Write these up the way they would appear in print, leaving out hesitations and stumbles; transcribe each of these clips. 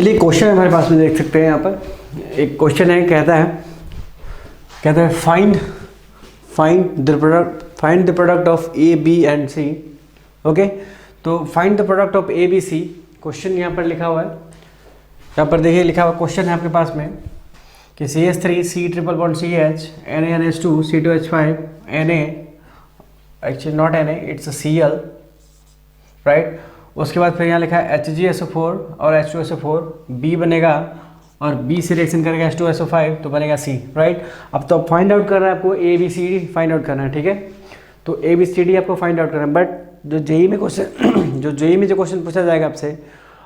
चलिए क्वेश्चन हमारे पास में देख सकते हैं। यहाँ पर एक क्वेश्चन है, कहता है find the product of A B and C. Okay, तो find the product of A B C question यहाँ पर लिखा हुआ है। यहाँ पर देखिए लिखा हुआ क्वेश्चन है आपके पास में कि CH3 C triple bond CH NaNH2 C2H5 Na, actually not Na, it's Cl, right. उसके बाद फिर यहाँ लिखा है HgSO4 और H2SO4, B बनेगा और B से रिएक्शन करेगा H2SO5 तो बनेगा C, राइट। अब तो फाइंड आउट करना है आपको, ABCD फाइंड आउट करना है, ठीक है। तो ABCD आपको फाइंड आउट करना है, बट जो जेई में जो क्वेश्चन पूछा जाएगा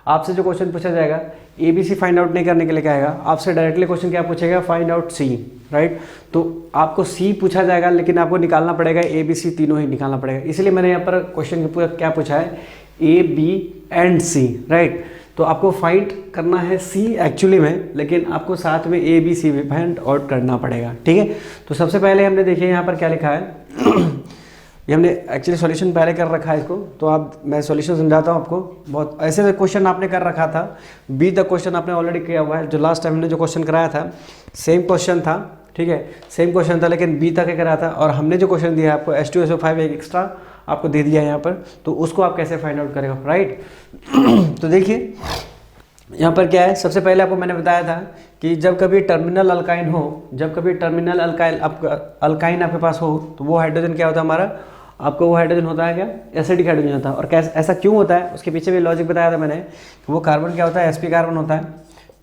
आपसे जो क्वेश्चन पूछा जाएगा ABC फाइंड आउट नहीं करने के लिए क्या आएगा, आपसे डायरेक्टली क्वेश्चन क्या पूछेगा, फाइंड आउट C, राइट। तो आपको C पूछा जाएगा लेकिन आपको निकालना पड़ेगा ABC, तीनों ही निकालना पड़ेगा। इसलिए मैंने यहाँ पर क्वेश्चन पूरा क्या पूछा है, A B and C, right. तो आपको फाइंड करना है C एक्चुअली में, लेकिन आपको साथ में ABC भी फाइंड आउट करना पड़ेगा, ठीक है। तो सबसे पहले हमने देखिए यहाँ पर क्या लिखा है ये हमने एक्चुअली सॉल्यूशन पहले कर रखा है इसको, तो मैं सॉल्यूशन समझाता हूँ आपको। बहुत ऐसे क्वेश्चन आपने कर रखा था, बी तक क्वेश्चन आपने ऑलरेडी किया हुआ है। जो लास्ट टाइम हमने जो क्वेश्चन कराया था सेम क्वेश्चन था, ठीक है, सेम क्वेश्चन था, लेकिन बी तक कराया था। और हमने जो क्वेश्चन दिया आपको H2SO5 एक एक्स्ट्रा आपको दे दिया है यहाँ पर, तो उसको आप कैसे फाइंड आउट करेगा, राइट। तो देखिए यहाँ पर क्या है, सबसे पहले आपको मैंने बताया था कि जब कभी टर्मिनल अल्काइन हो, जब कभी टर्मिनल अल्काइन आपके पास हो, तो वो हाइड्रोजन क्या होता है हमारा, आपको वो हाइड्रोजन होता है क्या, एसिडिक हाइड्रोजन होता है। और कैसे ऐसा क्यों होता है, उसके पीछे भी लॉजिक बताया था मैंने कि वो कार्बन क्या होता है, sp कार्बन होता है।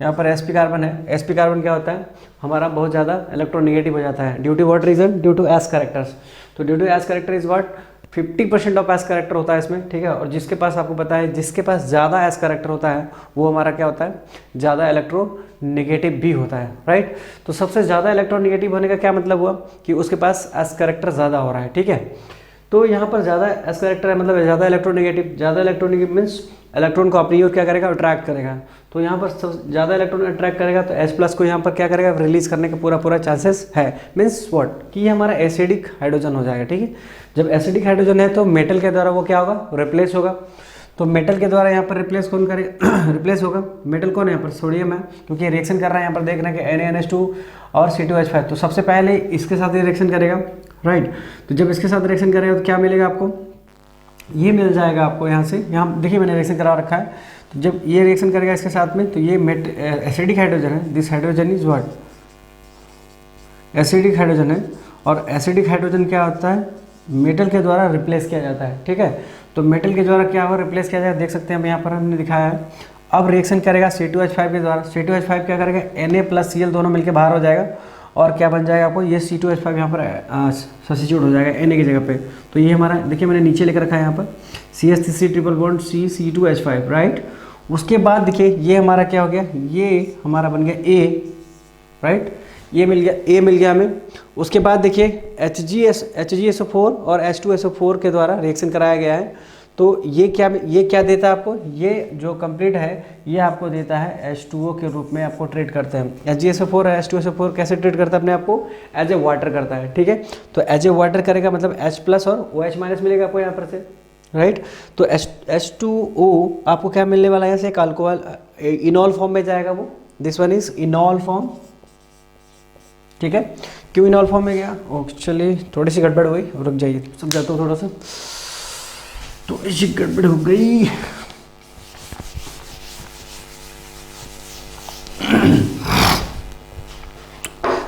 यहाँ पर sp कार्बन है, sp कार्बन क्या होता है हमारा, बहुत ज़्यादा इलेक्ट्रोनेगेटिव हो जाता है। Due to what reason, due to S characters. तो due to S character is what, 50% of S character होता है इसमें, ठीक है। और जिसके पास आपको पता है, जिसके पास ज़्यादा एस कैरेक्टर होता है वो हमारा क्या होता है, ज़्यादा इलेक्ट्रोनेगेटिव भी होता है, राइट। तो सबसे ज़्यादा इलेक्ट्रोनेगेटिव होने का क्या मतलब हुआ कि उसके पास एस कैरेक्टर ज़्यादा हो रहा है, ठीक है। तो यहाँ पर ज़्यादा एस कैरेक्टर है, मतलब ज़्यादा इलेक्ट्रोनेगेटिव मीन्स इलेक्ट्रॉन को अपनी ओर क्या करेगा, अट्रैक्ट करेगा। तो यहाँ पर ज़्यादा इलेक्ट्रॉन अट्रैक्ट करेगा तो H+ को यहाँ पर क्या करेगा, रिलीज करने का पूरा चांसेस है। मीन्स व्हाट कि ये हमारा एसिडिक हाइड्रोजन हो जाएगा, ठीक है। जब एसिडिक हाइड्रोजन है तो मेटल के द्वारा वो क्या होगा, रिप्लेस होगा। तो मेटल के द्वारा यहाँ पर रिप्लेस कौन करेगा रिप्लेस होगा, मेटल कौन है यहाँ पर, सोडियम है, क्योंकि रिएक्शन कर रहा है यहाँ पर देख रहे हैं कि NaNH2 और C2H5। तो सबसे पहले इसके साथ ये रिएक्शन करेगा, राइट। तो जब इसके साथ रिएक्शन करेगा तो क्या मिलेगा आपको, ये मिल जाएगा आपको यहाँ से। यहाँ देखिए मैंने रिएक्शन करा रखा है। तो जब ये रिएक्शन करेगा इसके साथ में तो ये एसिडिक हाइड्रोजन है, this hydrogen is what, acidic hydrogen है। और एसिडिक हाइड्रोजन क्या होता है, मेटल के द्वारा रिप्लेस किया जाता है, ठीक है। तो मेटल के द्वारा क्या होगा, रिप्लेस किया जाएगा, देख सकते हैं हम यहाँ पर हमने दिखाया है। अब रिएक्शन करेगा C2H5 के द्वारा, C2H5 क्या करेगा, Na+Cl दोनों मिलकर बाहर हो जाएगा और क्या बन जाएगा आपको, ये C2H5 यहाँ पर सब्स्टिट्यूट हो जाएगा Na की जगह पे। तो ये हमारा देखिए मैंने नीचे लेकर रखा है यहाँ पर CH3 triple bond C2H5, right. उसके बाद देखिए ये हमारा क्या हो गया, ये हमारा बन गया A, राइट, ये मिल गया, A मिल गया हमें। उसके बाद देखिए HgSO4 और H2SO4 के द्वारा रिएक्शन कराया गया है। तो ये क्या देता है आपको, ये जो कंप्लीट है ये आपको देता है H2O के रूप में आपको ट्रीट करते हैं। HgSO4 और H2SO4 कैसे ट्रीट करता है अपने आप को, एज ए वाटर करता है, ठीक है। तो एज ए वाटर करेगा मतलब H+ और OH- मिलेगा आपको यहाँ पर से, राइट। तो H2O आपको क्या मिलने वाला है, यहाँ से अल्कोहल इनॉल फॉर्म में जाएगा वो, दिस वन इज इनॉल फॉर्म, ठीक है। क्यों इनॉल फॉर्म में गया, एक्चुअली थोड़ी सी गड़बड़ हो गई, रुक जाइए समझाता हूँ थोड़ा सा, थोड़ी सी गड़बड़ हो गई।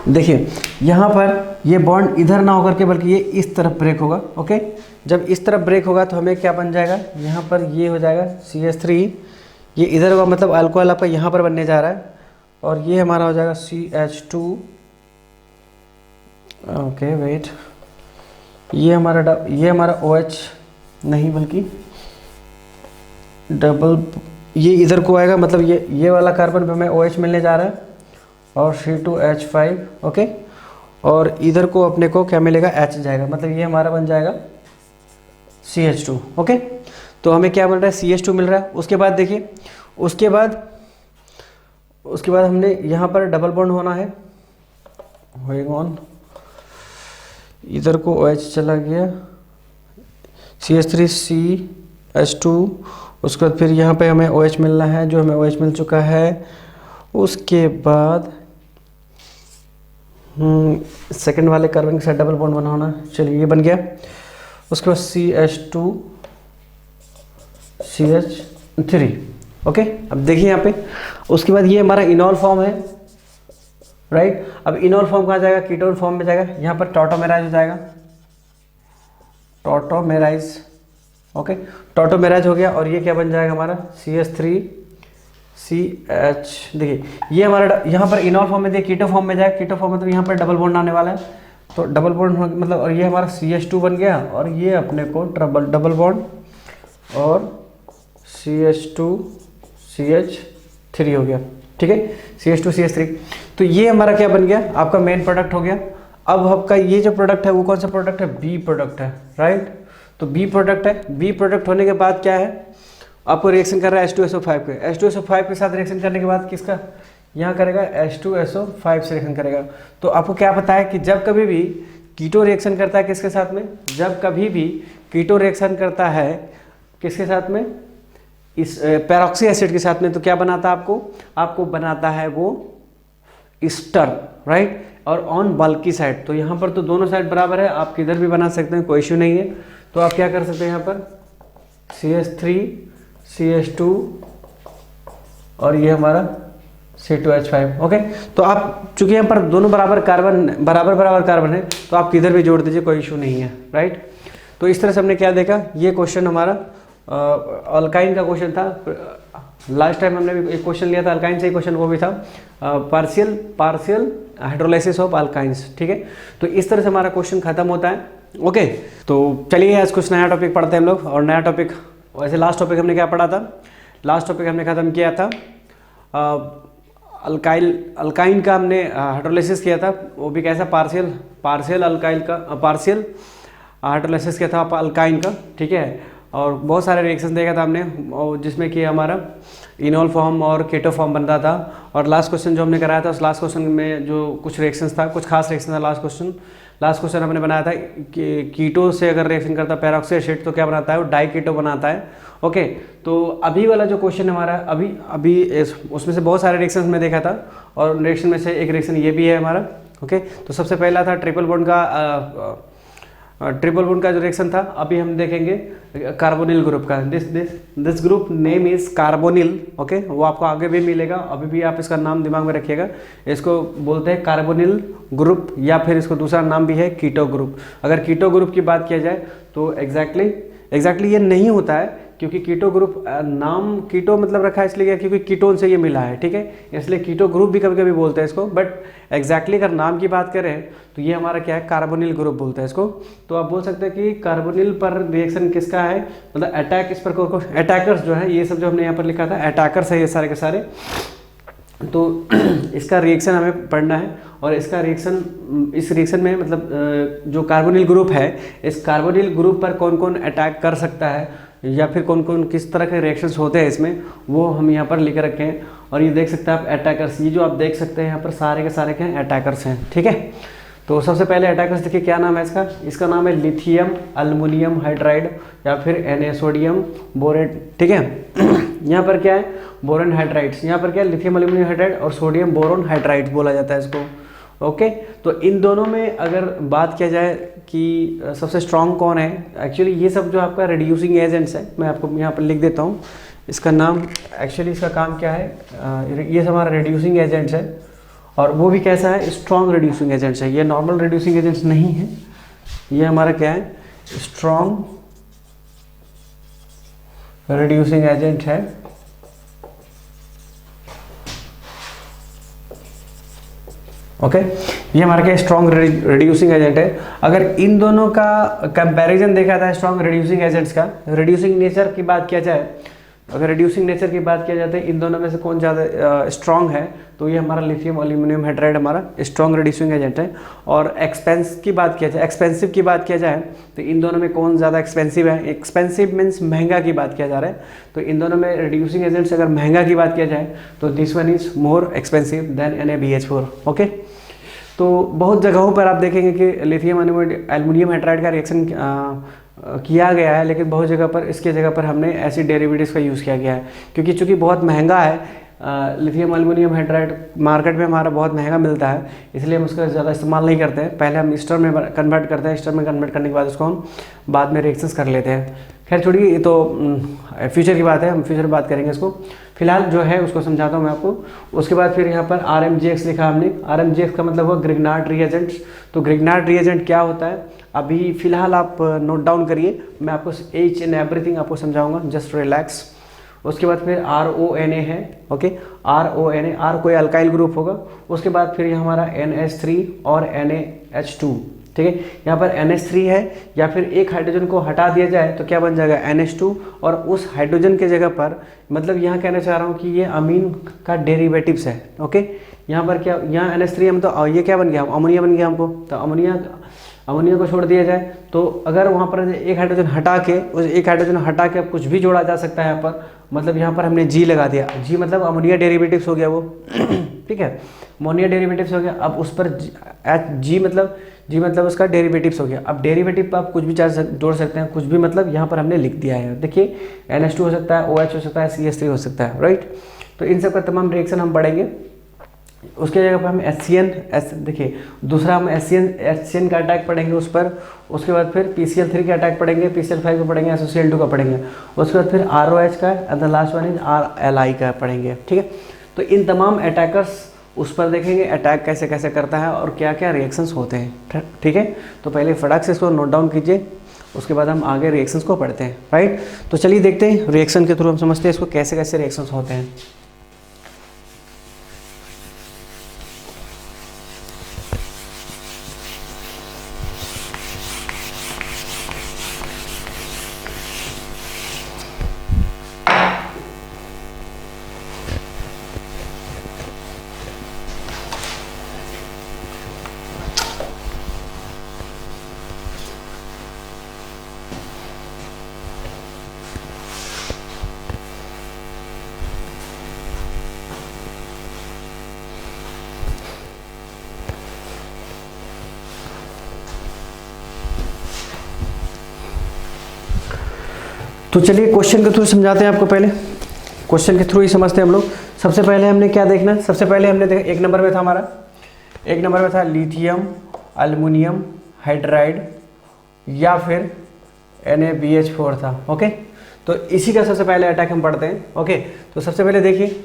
देखिए यहाँ पर ये बॉन्ड इधर ना होकर के बल्कि ये इस तरफ ब्रेक होगा, ओके। जब इस तरफ ब्रेक होगा तो हमें क्या बन जाएगा, यहाँ पर ये हो जाएगा CH3, ये इधर होगा मतलब अल्कोहल आपका यहाँ पर बनने जा रहा है, और ये हमारा हो जाएगा CH2, ओके वेट, ये हमारा OH नहीं बल्कि डबल, ये इधर को आएगा मतलब ये वाला कार्बन पे हमें OH मिलने जा रहा है और C2H5, ओके। और इधर को अपने को क्या मिलेगा, H जाएगा, मतलब ये हमारा बन जाएगा CH2, ओके। तो हमें क्या मिल रहा है, CH2 मिल रहा है। उसके बाद देखिए उसके बाद हमने यहाँ पर डबल बॉन्ड होना है, होएगा, इधर को OH चला गया, CH3 CH2 उसके बाद फिर यहाँ पे हमें OH मिलना है, जो हमें OH मिल चुका है। उसके बाद सेकंड वाले कार्बन के साथ डबल बॉन्ड बनाना, चलिए ये बन गया। उसके बाद CH2CH3, ओके। अब देखिए यहाँ पे, उसके बाद ये हमारा इनॉल फॉर्म है, राइट। अब इनॉल फॉर्म कहाँ जाएगा, कीटोन फॉर्म में जाएगा, यहाँ पर टॉटोमेराइज हो जाएगा, टॉटोमेराइज, ओके। टॉटोमेराइज हो गया और ये क्या बन जाएगा हमारा CH3CH। देखिए ये हमारा यहाँ पर इनॉल फॉर्म में, देखिए कीटो फॉर्म में जाएगा, कीटो फॉर्म में तो यहाँ पर डबल बॉन्ड आने वाला है, तो डबल बॉन्ड मतलब, और ये हमारा CH2 बन गया, और ये अपने को डबल बॉन्ड और CH2CH3 हो गया, ठीक है, CH2CH3। तो ये हमारा क्या बन गया, आपका मेन प्रोडक्ट हो गया। अब आपका ये जो प्रोडक्ट है वो कौन सा प्रोडक्ट है, बी प्रोडक्ट है, राइट। तो बी प्रोडक्ट है, बी प्रोडक्ट होने के बाद क्या है, आपको रिएक्शन कर रहा है H2SO5 के, H2SO5 के साथ रिएक्शन करने के बाद किसका, यहाँ करेगा H2SO5 से रिएक्शन करेगा। तो आपको क्या पता है कि जब कभी भी कीटो रिएक्शन करता है किसके साथ में, जब कभी भी कीटो रिएक्शन करता है किसके साथ में, इस पेरोक्सी एसिड के साथ में, तो क्या बनाता है आपको बनाता है वो ईस्टर, राइट, और ऑन बल्की साइड। तो यहाँ पर तो दोनों साइड बराबर है, आप किधर भी बना सकते हैं, कोई इश्यू नहीं है। तो आप क्या कर सकते हैं, यहाँ पर CH3 CH2 और ये हमारा C2H5, ओके। तो आप चूंकि यहाँ पर दोनों बराबर कार्बन है, तो आप किधर भी जोड़ दीजिए, कोई इशू नहीं है, राइट। तो इस तरह से हमने क्या देखा, ये क्वेश्चन हमारा अल्काइन का क्वेश्चन था। लास्ट टाइम हमने भी एक क्वेश्चन लिया था अल्काइन से, क्वेश्चन वो भी था पार्शियल हाइड्रोलाइसिस ऑफ अल्काइंस, ठीक है। तो इस तरह से हमारा क्वेश्चन खत्म होता है, ओके। तो चलिए आज कुछ नया टॉपिक पढ़ते हैं हम लोग। और नया टॉपिक, वैसे लास्ट टॉपिक हमने क्या पढ़ा था, लास्ट टॉपिक हमने खत्म किया था अल्काइन का हमने हाइड्रोलाइसिस किया था, वो भी कैसा, पार्शियल हाइड्रोलाइसिस किया था अल्काइन का, ठीक है। और बहुत सारे रिएक्शन देखा था हमने, और जिसमें कि हमारा इनॉल फॉर्म और केटो फॉर्म बनता था। और लास्ट क्वेश्चन जो हमने कराया था, उस लास्ट क्वेश्चन में जो कुछ रिएक्शंस था, कुछ खास रिएक्शन था। लास्ट क्वेश्चन हमने बनाया था कि कीटो से अगर रिएक्शन करता है पेरोक्सी एसिड तो क्या बनाता है, वो डाई कीटो बनाता है, ओके। तो अभी वाला जो क्वेश्चन हमारा अभी उसमें से बहुत सारे रिएक्शंस में देखा था, और रिएक्शन में से एक रिएक्शन ये भी है हमारा, ओके। तो सबसे पहला था ट्रिपल बॉन्ड का जो रिएक्शन था, अभी हम देखेंगे कार्बोनिल ग्रुप का। This group name is carbonyl, okay. वो आपको आगे भी मिलेगा, अभी भी आप इसका नाम दिमाग में रखिएगा। इसको बोलते हैं कार्बोनिल ग्रुप, या फिर इसको दूसरा नाम भी है कीटो ग्रुप। अगर कीटो ग्रुप की बात किया जाए तो एग्जैक्टली ये नहीं होता है, क्योंकि कीटो ग्रुप नाम कीटो मतलब रखा है इसलिए क्योंकि कीटोन से ये मिला है, ठीक है, इसलिए कीटो ग्रुप भी कभी कभी बोलते हैं इसको। बट एग्जैक्टली अगर नाम की बात करें तो ये हमारा क्या है, कार्बोनिल ग्रुप बोलते हैं इसको। तो आप बोल सकते हैं कि कार्बोनिल पर रिएक्शन किसका है, मतलब अटैक इस पर अटैकर्स जो है, ये सब जो हमने यहाँ पर लिखा था अटैकर्स है ये सारे के सारे। तो इसका रिएक्शन हमें पढ़ना है, और इसका रिएक्शन, इस रिएक्शन में मतलब जो कार्बोनिल ग्रुप है, इस कार्बोनिल ग्रुप पर कौन कौन अटैक कर सकता है, या फिर कौन कौन किस तरह के रिएक्शंस होते हैं इसमें, वो हम यहाँ पर लिख रखे हैं। और ये देख सकते हैं आप अटैकर्स, ये जो आप देख सकते हैं यहाँ पर सारे के सारे क्या अटैकर्स हैं, ठीक है। तो सबसे पहले अटैकर्स देखिए क्या नाम है इसका नाम है लिथियम अल्युमिनियम हाइड्राइड, या फिर Na सोडियम बोरेट, ठीक है। यहाँ पर क्या है, बोरॉन हाइड्राइड्स, यहाँ पर क्या है, लिथियम अल्युमिनियम हाइड्राइड और सोडियम बोरॉन हाइड्राइड्स बोला जाता है इसको, ओके। तो इन दोनों में अगर बात किया जाए कि सबसे स्ट्रॉन्ग कौन है, एक्चुअली ये सब जो आपका रिड्यूसिंग एजेंट्स है, मैं आपको यहाँ पर लिख देता हूँ इसका नाम। एक्चुअली इसका काम क्या है, ये हमारा रिड्यूसिंग एजेंट्स है, और वो भी कैसा है, स्ट्रॉन्ग रिड्यूसिंग एजेंट्स है। ये नॉर्मल रिड्यूसिंग एजेंट्स नहीं है, ये हमारा क्या है, स्ट्रॉन्ग रिड्यूसिंग एजेंट है, ओके। ये हमारा क्या स्ट्रॉन्ग रिड्यूसिंग एजेंट है। अगर इन दोनों का कंपैरिजन देखा जाए स्ट्रॉन्ग रिड्यूसिंग एजेंट्स का, रिड्यूसिंग नेचर की बात किया जाए, अगर रिड्यूसिंग नेचर की बात किया जाए इन दोनों में से कौन ज़्यादा स्ट्रॉन्ग है, तो ये हमारा लिथियम एल्यूमिनियम हाइड्राइड हमारा स्ट्रॉन्ग रिड्यूसिंग एजेंट है। और एक्सपेंसिव की बात किया जाए तो इन दोनों में कौन ज़्यादा एक्सपेंसिव है, एक्सपेंसिव मीन्स महंगा की बात किया जा रहा है। तो इन दोनों में रिड्यूसिंग एजेंट से अगर महंगा की बात किया जाए तो this one is more expensive than NaBH4, okay. तो बहुत जगहों पर आप देखेंगे कि लिथियम एल्यूमिनियम हाइड्राइड का रिएक्शन किया गया है, लेकिन बहुत जगह पर इसके जगह पर हमने एसिड डेरिवेटिव्स का यूज़ किया गया है, क्योंकि चूँकि बहुत महंगा है लिथियम एल्युमिनियम हाइड्राइड, मार्केट में हमारा बहुत महंगा मिलता है, इसलिए हम उसका ज़्यादा इस्तेमाल नहीं करते हैं। पहले हम ईस्टर में कन्वर्ट करते हैं, ईस्टर में कन्वर्ट करने के बाद उसको हम बाद में रिएक्शंस कर लेते हैं। खैर छोड़िए, ये तो फ्यूचर की बात है, हम फ्यूचर में बात करेंगे इसको। फिलहाल जो है उसको समझाता हूँ मैं आपको। उसके बाद फिर यहाँ पर RMGX लिखा हमने। RMGX का मतलब हुआ ग्रिग्नार्ड रिएजेंट्स। तो ग्रिग्नार्ड रिएजेंट क्या होता है अभी फिलहाल आप नोट डाउन करिए, मैं आपको ईच एंड एवरीथिंग आपको समझाऊंगा, जस्ट रिलैक्स। उसके बाद फिर RONA है, ओके, RONA, R कोई अल्काइल ग्रुप होगा। उसके बाद फिर यहाँ हमारा NH3 और NaH2, ठीक है। यहाँ पर NH3 है, या फिर एक हाइड्रोजन को हटा दिया जाए तो क्या बन जाएगा NH2, और उस हाइड्रोजन के जगह पर, मतलब यहाँ कहना चाह रहा हूँ कि ये अमीन का डेरिवेटिव्स है, ओके। यहाँ पर क्या, यहाँ NH3 हम तो ये क्या बन गया, अमोनिया बन गया हमको। तो अमोनिया को छोड़ दिया जाए तो अगर वहाँ पर एक हाइड्रोजन हटा के, उस एक हाइड्रोजन हटा के कुछ भी जोड़ा जा सकता है यहाँ पर, मतलब यहाँ पर हमने G लगा दिया। G मतलब अमोनिया डेरिवेटिव्स हो गया वो ठीक है, अमोनिया डेरिवेटिव्स हो गया। अब उस पर G मतलब उसका डेरिवेटिव्स हो गया। अब डेरिवेटिव पर आप कुछ भी जोड़ सकते हैं, कुछ भी, मतलब यहाँ पर हमने लिख दिया है। देखिए NH2 हो सकता है, OH हो सकता है, CH3 हो सकता है, राइट। तो इन सब का तमाम रिएक्शन हम पढ़ेंगे। उसके जगह पर हम HCN, देखिए दूसरा हम HCN का अटैक पढ़ेंगे उस पर। उसके बाद फिर PCl3 का अटैक पढ़ेंगे, PCl5 का पढ़ेंगे, SOCl2 का पढ़ेंगे। उसके बाद फिर ROH का, and the last one is RLI का पढ़ेंगे, ठीक है। तो इन तमाम अटैकर्स उस पर देखेंगे अटैक कैसे कैसे करता है और क्या क्या रिएक्शंस होते हैं, ठीक है। तो पहले फटाक से इसको नोट डाउन कीजिए, उसके बाद हम आगे रिएक्शंस को पढ़ते हैं, राइट। तो चलिए देखते हैं, रिएक्शन के थ्रू हम समझते हैं इसको कैसे कैसे रिएक्शंस होते हैं। तो चलिए क्वेश्चन के थ्रू समझाते हैं आपको। पहले क्वेश्चन के थ्रू ही समझते हैं हम लोग। सबसे पहले हमने क्या देखना है, सबसे पहले हमने देखा एक नंबर में था हमारा, एक नंबर में था लिथियम एल्युमिनियम हाइड्राइड या फिर NaBH4 था, ओके। तो इसी का सबसे पहले अटैक हम पढ़ते हैं, ओके। तो सबसे पहले देखिए,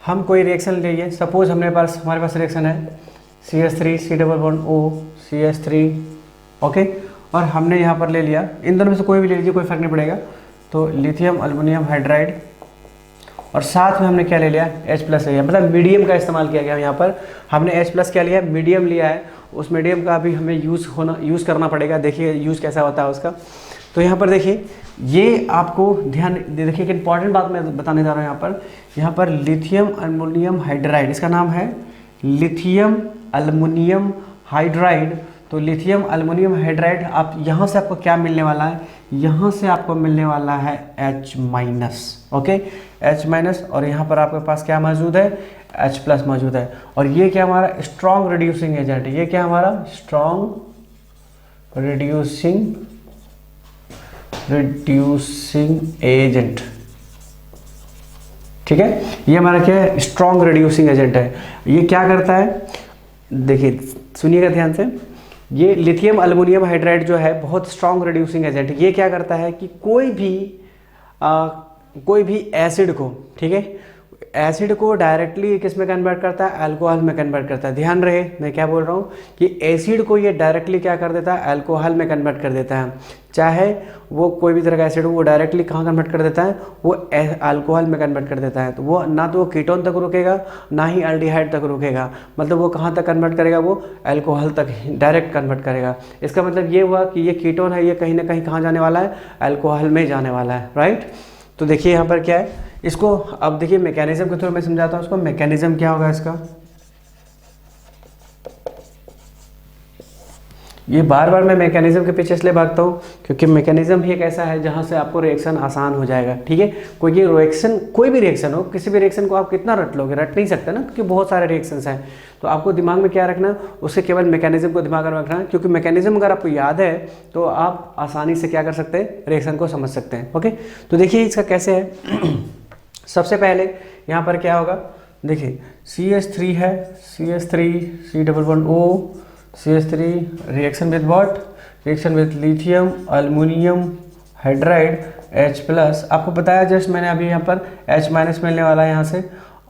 हम कोई रिएक्शन लीजिए, सपोज हमारे पास रिएक्शन है CH3 C++O CH3, ओके। और हमने यहाँ पर ले लिया, इन दोनों में से कोई भी ले लीजिए, कोई फर्क नहीं पड़ेगा। तो लिथियम एल्युमिनियम हाइड्राइड, और साथ में हमने क्या ले लिया, H+ ले लिया, मतलब मीडियम का इस्तेमाल किया गया। यहाँ पर हमने H+ क्या लिया, मीडियम लिया है। उस मीडियम का भी हमें यूज़ करना पड़ेगा। देखिए यूज़ कैसा होता है उसका। तो यहाँ पर देखिए, ये आपको ध्यान देखिए, एक इंपॉर्टेंट बात मैं बताने जा रहा हूँ। यहाँ पर लिथियम एल्युमिनियम हाइड्राइड, इसका नाम है लिथियम एल्युमिनियम हाइड्राइड। तो लिथियम एल्युमिनियम हाइड्राइड, आप यहाँ से आपको क्या मिलने वाला है, यहाँ से आपको मिलने वाला है H-, ओके, H-। और यहाँ पर आपके पास क्या मौजूद है, H+ मौजूद है। और ये क्या हमारा स्ट्रॉन्ग रिड्यूसिंग एजेंट है, ये क्या हमारा स्ट्रॉन्ग रिड्यूसिंग एजेंट, ठीक है। ये हमारा क्या है, स्ट्रॉन्ग रिड्यूसिंग एजेंट है। ये क्या करता है, देखिए सुनिएगा ध्यान से। ये लिथियम एल्युमिनियम हाइड्राइड जो है बहुत स्ट्रॉन्ग रिड्यूसिंग एजेंट है। ये क्या करता है कि कोई भी एसिड को, ठीक है, एसिड को डायरेक्टली किस में कन्वर्ट करता है, अल्कोहल में कन्वर्ट करता है। ध्यान रहे मैं क्या बोल रहा हूँ कि एसिड को ये डायरेक्टली क्या कर देता है, अल्कोहल में कन्वर्ट कर देता है। चाहे वो कोई भी तरह का एसिड हो, वो डायरेक्टली कहाँ कन्वर्ट कर देता है, वो अल्कोहल में कन्वर्ट कर देता है। तो वो ना तो वो कीटोन तक रुकेगा, ना ही एल्डिहाइड तक रुकेगा, मतलब वो कहाँ तक कन्वर्ट करेगा, वो अल्कोहल तक डायरेक्ट कन्वर्ट करेगा। इसका मतलब ये हुआ कि ये कीटोन है, ये कहीं ना कहीं कहाँ जाने वाला है, अल्कोहल में जाने वाला है, राइट। तो देखिए यहाँ पर क्या है, इसको अब देखिए मैकेनिज्म के थ्रू मैं समझाता हूँ इसको। मैकेनिज्म क्या होगा इसका, ये बार बार मैं मैकेनिज्म के पीछे इसलिए भागता हूँ क्योंकि मैकेनिज्म ही एक ऐसा है जहाँ से आपको रिएक्शन आसान हो जाएगा, ठीक है। कोई रिएक्शन, कोई भी रिएक्शन हो, किसी भी रिएक्शन को आप कितना रट लोगे, रट नहीं सकते ना, क्योंकि बहुत सारे रिएक्शंस हैं। तो आपको दिमाग में क्या रखना, उससे केवल मैकेनिज्म को दिमाग में रखना, क्योंकि मैकेनिज्म अगर आपको याद है तो आप आसानी से क्या कर सकते हैं, रिएक्शन को समझ सकते हैं। ओके, तो देखिए इसका कैसे है। सबसे पहले यहाँ पर क्या होगा, देखिए CH3 है, CH3 C11O CH3 reaction with what, reaction with lithium aluminium hydride H+। आपको बताया जस्ट मैंने अभी यहाँ पर H- मिलने वाला है यहाँ से,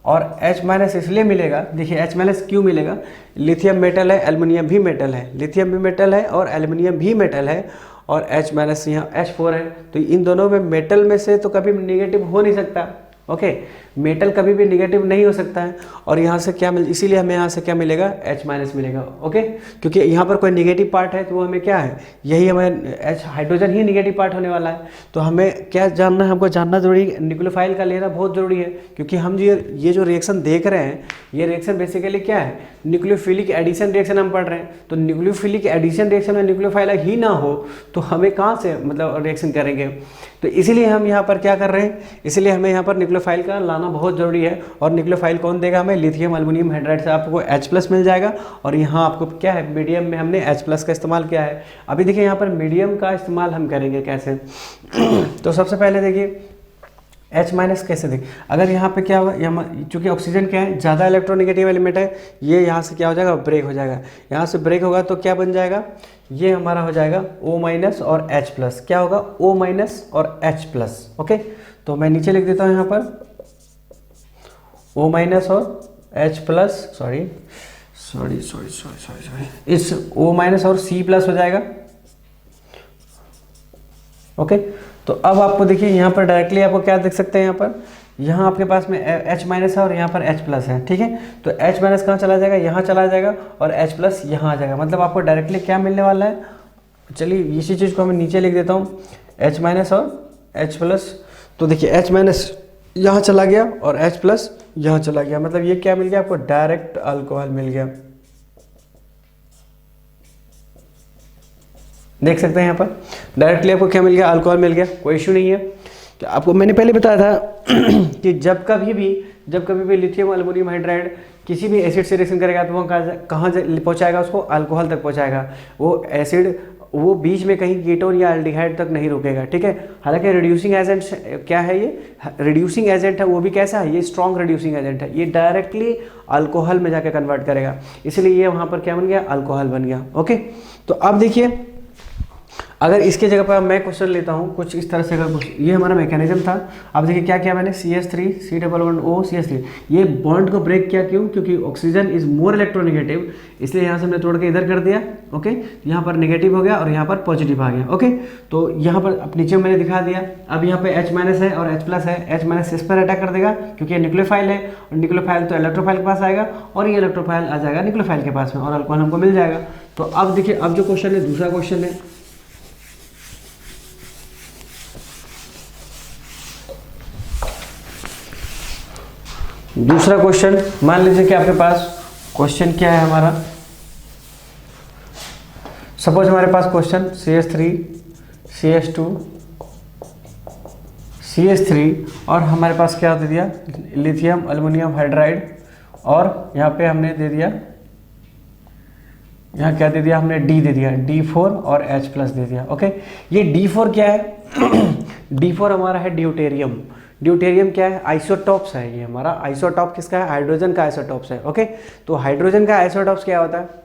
और H- इसलिए मिलेगा, देखिए H- क्यों मिलेगा, लिथियम मेटल है, एल्युमिनियम भी मेटल है, लिथियम भी मेटल है और एल्युमिनियम भी मेटल है, और H- यहाँ H4 है, तो इन दोनों में मेटल में से तो कभी निगेटिव हो नहीं सकता। ओके, मेटल कभी भी निगेटिव नहीं हो सकता है, और यहाँ से क्या इसीलिए हमें यहाँ से क्या मिलेगा, H- मिलेगा। ओके, क्योंकि यहाँ पर कोई निगेटिव पार्ट है तो वो हमें क्या है, यही हमें हाइड्रोजन ही निगेटिव पार्ट होने वाला है। तो हमें क्या जानना है, हमको जानना जरूरी, न्यूक्लियोफाइल का लेना बहुत ज़रूरी है, क्योंकि हम ये जो रिएक्शन देख रहे हैं, ये रिएक्शन बेसिकली क्या है, न्यूक्लियोफिलिक एडिशन रिएक्शन हम पढ़ रहे हैं। तो न्यूक्लियोफिलिक एडिशन रिएक्शन में न्यूक्लियोफाइल ही ना हो तो हमें कहाँ से मतलब रिएक्शन करेंगे। तो इसीलिए हम यहाँ पर क्या कर रहे हैं, इसलिए हमें यहाँ पर न्यूक्लियोफाइल का लाना बहुत ज़रूरी है। और न्यूक्लियोफाइल कौन देगा हमें, लिथियम अल्युमिनियम हाइड्राइड से आपको H+ मिल जाएगा, और यहाँ आपको क्या है, मीडियम में हमने H+ का इस्तेमाल किया है। अभी देखिए यहाँ पर मीडियम का इस्तेमाल हम करेंगे कैसे। तो सबसे पहले देखिए H- कैसे देखें, अगर यहाँ पे क्या होगा, यहाँ चूँकि ऑक्सीजन क्या है, ज़्यादा इलेक्ट्रोनेगेटिव एलिमेंट है, ये यहाँ से क्या हो जाएगा, ब्रेक हो जाएगा। यहाँ से ब्रेक होगा तो क्या बन जाएगा, ये हमारा हो जाएगा O- और H+, क्या होगा, O- और H+। ओके, तो मैं नीचे लिख देता हूँ यहाँ पर O- और H+, सॉरी, इस O- और C+ हो जाएगा। ओके, तो अब आपको देखिए यहाँ पर डायरेक्टली आपको क्या देख सकते हैं, यहाँ आपके पास में H- है और यहाँ पर H+ है, ठीक है। तो H- कहाँ चला जाएगा, यहाँ चला जाएगा, और H+ यहाँ आ जाएगा। मतलब आपको डायरेक्टली क्या मिलने वाला है, चलिए इसी चीज़ को मैं नीचे लिख देता हूँ, H- और H+। तो देखिए H- यहाँ चला गया और H+ यहाँ चला गया, मतलब ये क्या मिल गया आपको, डायरेक्ट अल्कोहल मिल गया। देख सकते हैं यहाँ पर डायरेक्टली आपको क्या मिल गया, अल्कोहल मिल गया, कोई इशू नहीं है। तो आपको मैंने पहले बताया था कि जब कभी भी लिथियम अल्युमिनियम हाइड्राइड किसी भी एसिड से रिएक्शन करेगा तो वो कहाँ पहुँचाएगा, उसको अल्कोहल तक पहुँचाएगा। वो एसिड वो बीच में कहीं कीटोन या एल्डिहाइड तक नहीं रुकेगा, ठीक है। हालांकि रिड्यूसिंग एजेंट क्या है, ये रिड्यूसिंग एजेंट है, वो भी कैसा है, ये स्ट्रॉन्ग रिड्यूसिंग एजेंट है, ये डायरेक्टली अल्कोहल में जाकर कन्वर्ट करेगा, इसलिए ये वहाँ पर क्या बन गया, अल्कोहल बन गया। ओके, तो अब देखिए अगर इसके जगह पर मैं क्वेश्चन लेता हूँ कुछ इस तरह से, अगर ये हमारा मैकेनिज्म था। अब देखिए क्या किया मैंने, CH3 C11O CH3, ये बॉन्ड को ब्रेक किया, क्यों, क्योंकि ऑक्सीजन इज मोर इलेक्ट्रोनेगेटिव, इसलिए यहाँ से हमने तोड़ के इधर कर दिया। ओके, यहाँ पर नेगेटिव हो गया और यहाँ पर पॉजिटिव आ गया। ओके, तो यहाँ पर अब नीचे मैंने दिखा दिया। अब यहाँ पे H- है और H+ है, H- इस पर अटैक कर देगा क्योंकि ये न्यूक्लियोफाइल है, और न्यूक्लियोफाइल तो इलेक्ट्रोफाइल के पास आएगा, और ये इलेक्ट्रोफाइल आ जाएगा न्यूक्लियोफाइल के पास में, और अल्कोहल हमको मिल जाएगा। तो अब देखिए, अब जो क्वेश्चन है, दूसरा क्वेश्चन है, दूसरा क्वेश्चन मान लीजिए कि आपके पास क्वेश्चन क्या है हमारा, सपोज हमारे पास क्वेश्चन CH3 CH2 CH3 और हमारे पास क्या दे दिया, लिथियम अल्युमिनियम हाइड्राइड, और यहाँ पे हमने दे दिया, यहाँ क्या दे दिया हमने, D दे दिया, D4 और H+ दे दिया। ओके, ये D4 क्या है D4 हमारा है ड्यूटेरियम। ड्यूटेरियम क्या है, आइसोटॉप्स है, ये हमारा आइसोटॉप किसका है, हाइड्रोजन का आइसोटॉप्स है। ओके, तो हाइड्रोजन का आइसोटॉप्स क्या होता है,